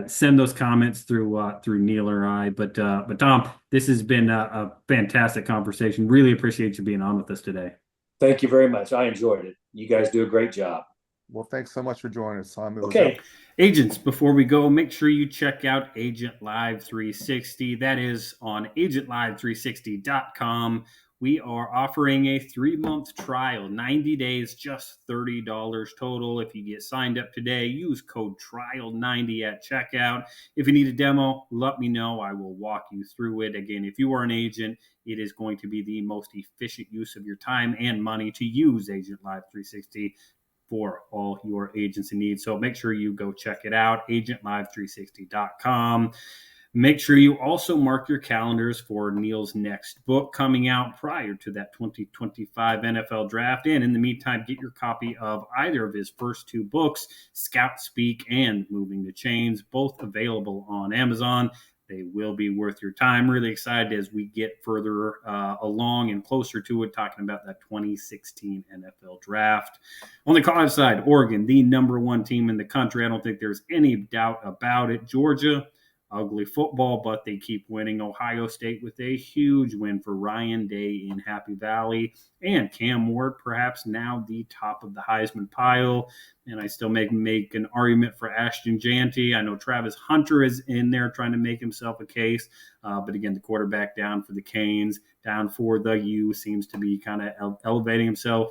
[SPEAKER 1] send those comments through Neil or I. But Tom, this has been a fantastic conversation. Really appreciate you being on with us today.
[SPEAKER 2] Thank you very much. I enjoyed it. You guys do a great job.
[SPEAKER 3] Well, thanks so much for joining us, Tom.
[SPEAKER 2] Okay.
[SPEAKER 1] Agents, before we go, make sure you check out Agent Live 360. That is on agentlive360.com. We are offering a 3-month trial, 90 days, just $30 total. If you get signed up today, use code TRIAL90 at checkout. If you need a demo, let me know. I will walk you through it. Again, if you are an agent, it is going to be the most efficient use of your time and money to use Agent Live 360 for all your agency needs. So make sure you go check it out, agentlive360.com. Make sure you also mark your calendars for Neil's next book coming out prior to that 2025 NFL draft. And in the meantime, get your copy of either of his first 2 books, Scout Speak and Moving the Chains, both available on Amazon. They will be worth your time. Really excited as we get further along and closer to it, talking about that 2016 NFL draft. On the college side, Oregon, the #1 team in the country. I don't think there's any doubt about it. Georgia, ugly football, but they keep winning. Ohio State with a huge win for Ryan Day in Happy Valley. And Cam Ward, perhaps now the top of the Heisman pile. And I still make an argument for Ashton Janty. I know Travis Hunter is in there trying to make himself a case. But again, the quarterback down for the Canes, down for the U, seems to be kind of elevating himself.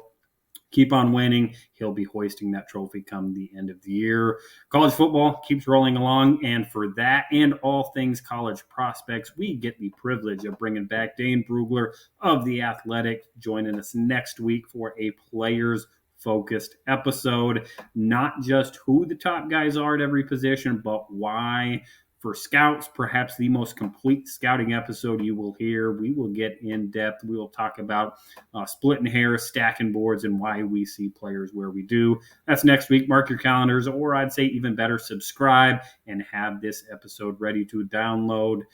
[SPEAKER 1] Keep on winning. He'll be hoisting that trophy come the end of the year. College football keeps rolling along, and for that and all things college prospects, we get the privilege of bringing back Dane Brugler of The Athletic, joining us next week for a players-focused episode. Not just who the top guys are at every position, but why. For scouts, perhaps the most complete scouting episode you will hear. We will get in depth. We will talk about splitting hairs, stacking boards, and why we see players where we do. That's next week. Mark your calendars, or I'd say even better, subscribe and have this episode ready to download.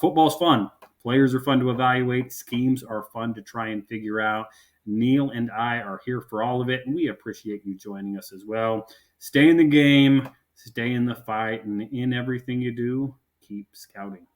[SPEAKER 1] Football's fun. Players are fun to evaluate. Schemes are fun to try and figure out. Neil and I are here for all of it, and we appreciate you joining us as well. Stay in the game. Stay in the fight, and in everything you do, keep scouting.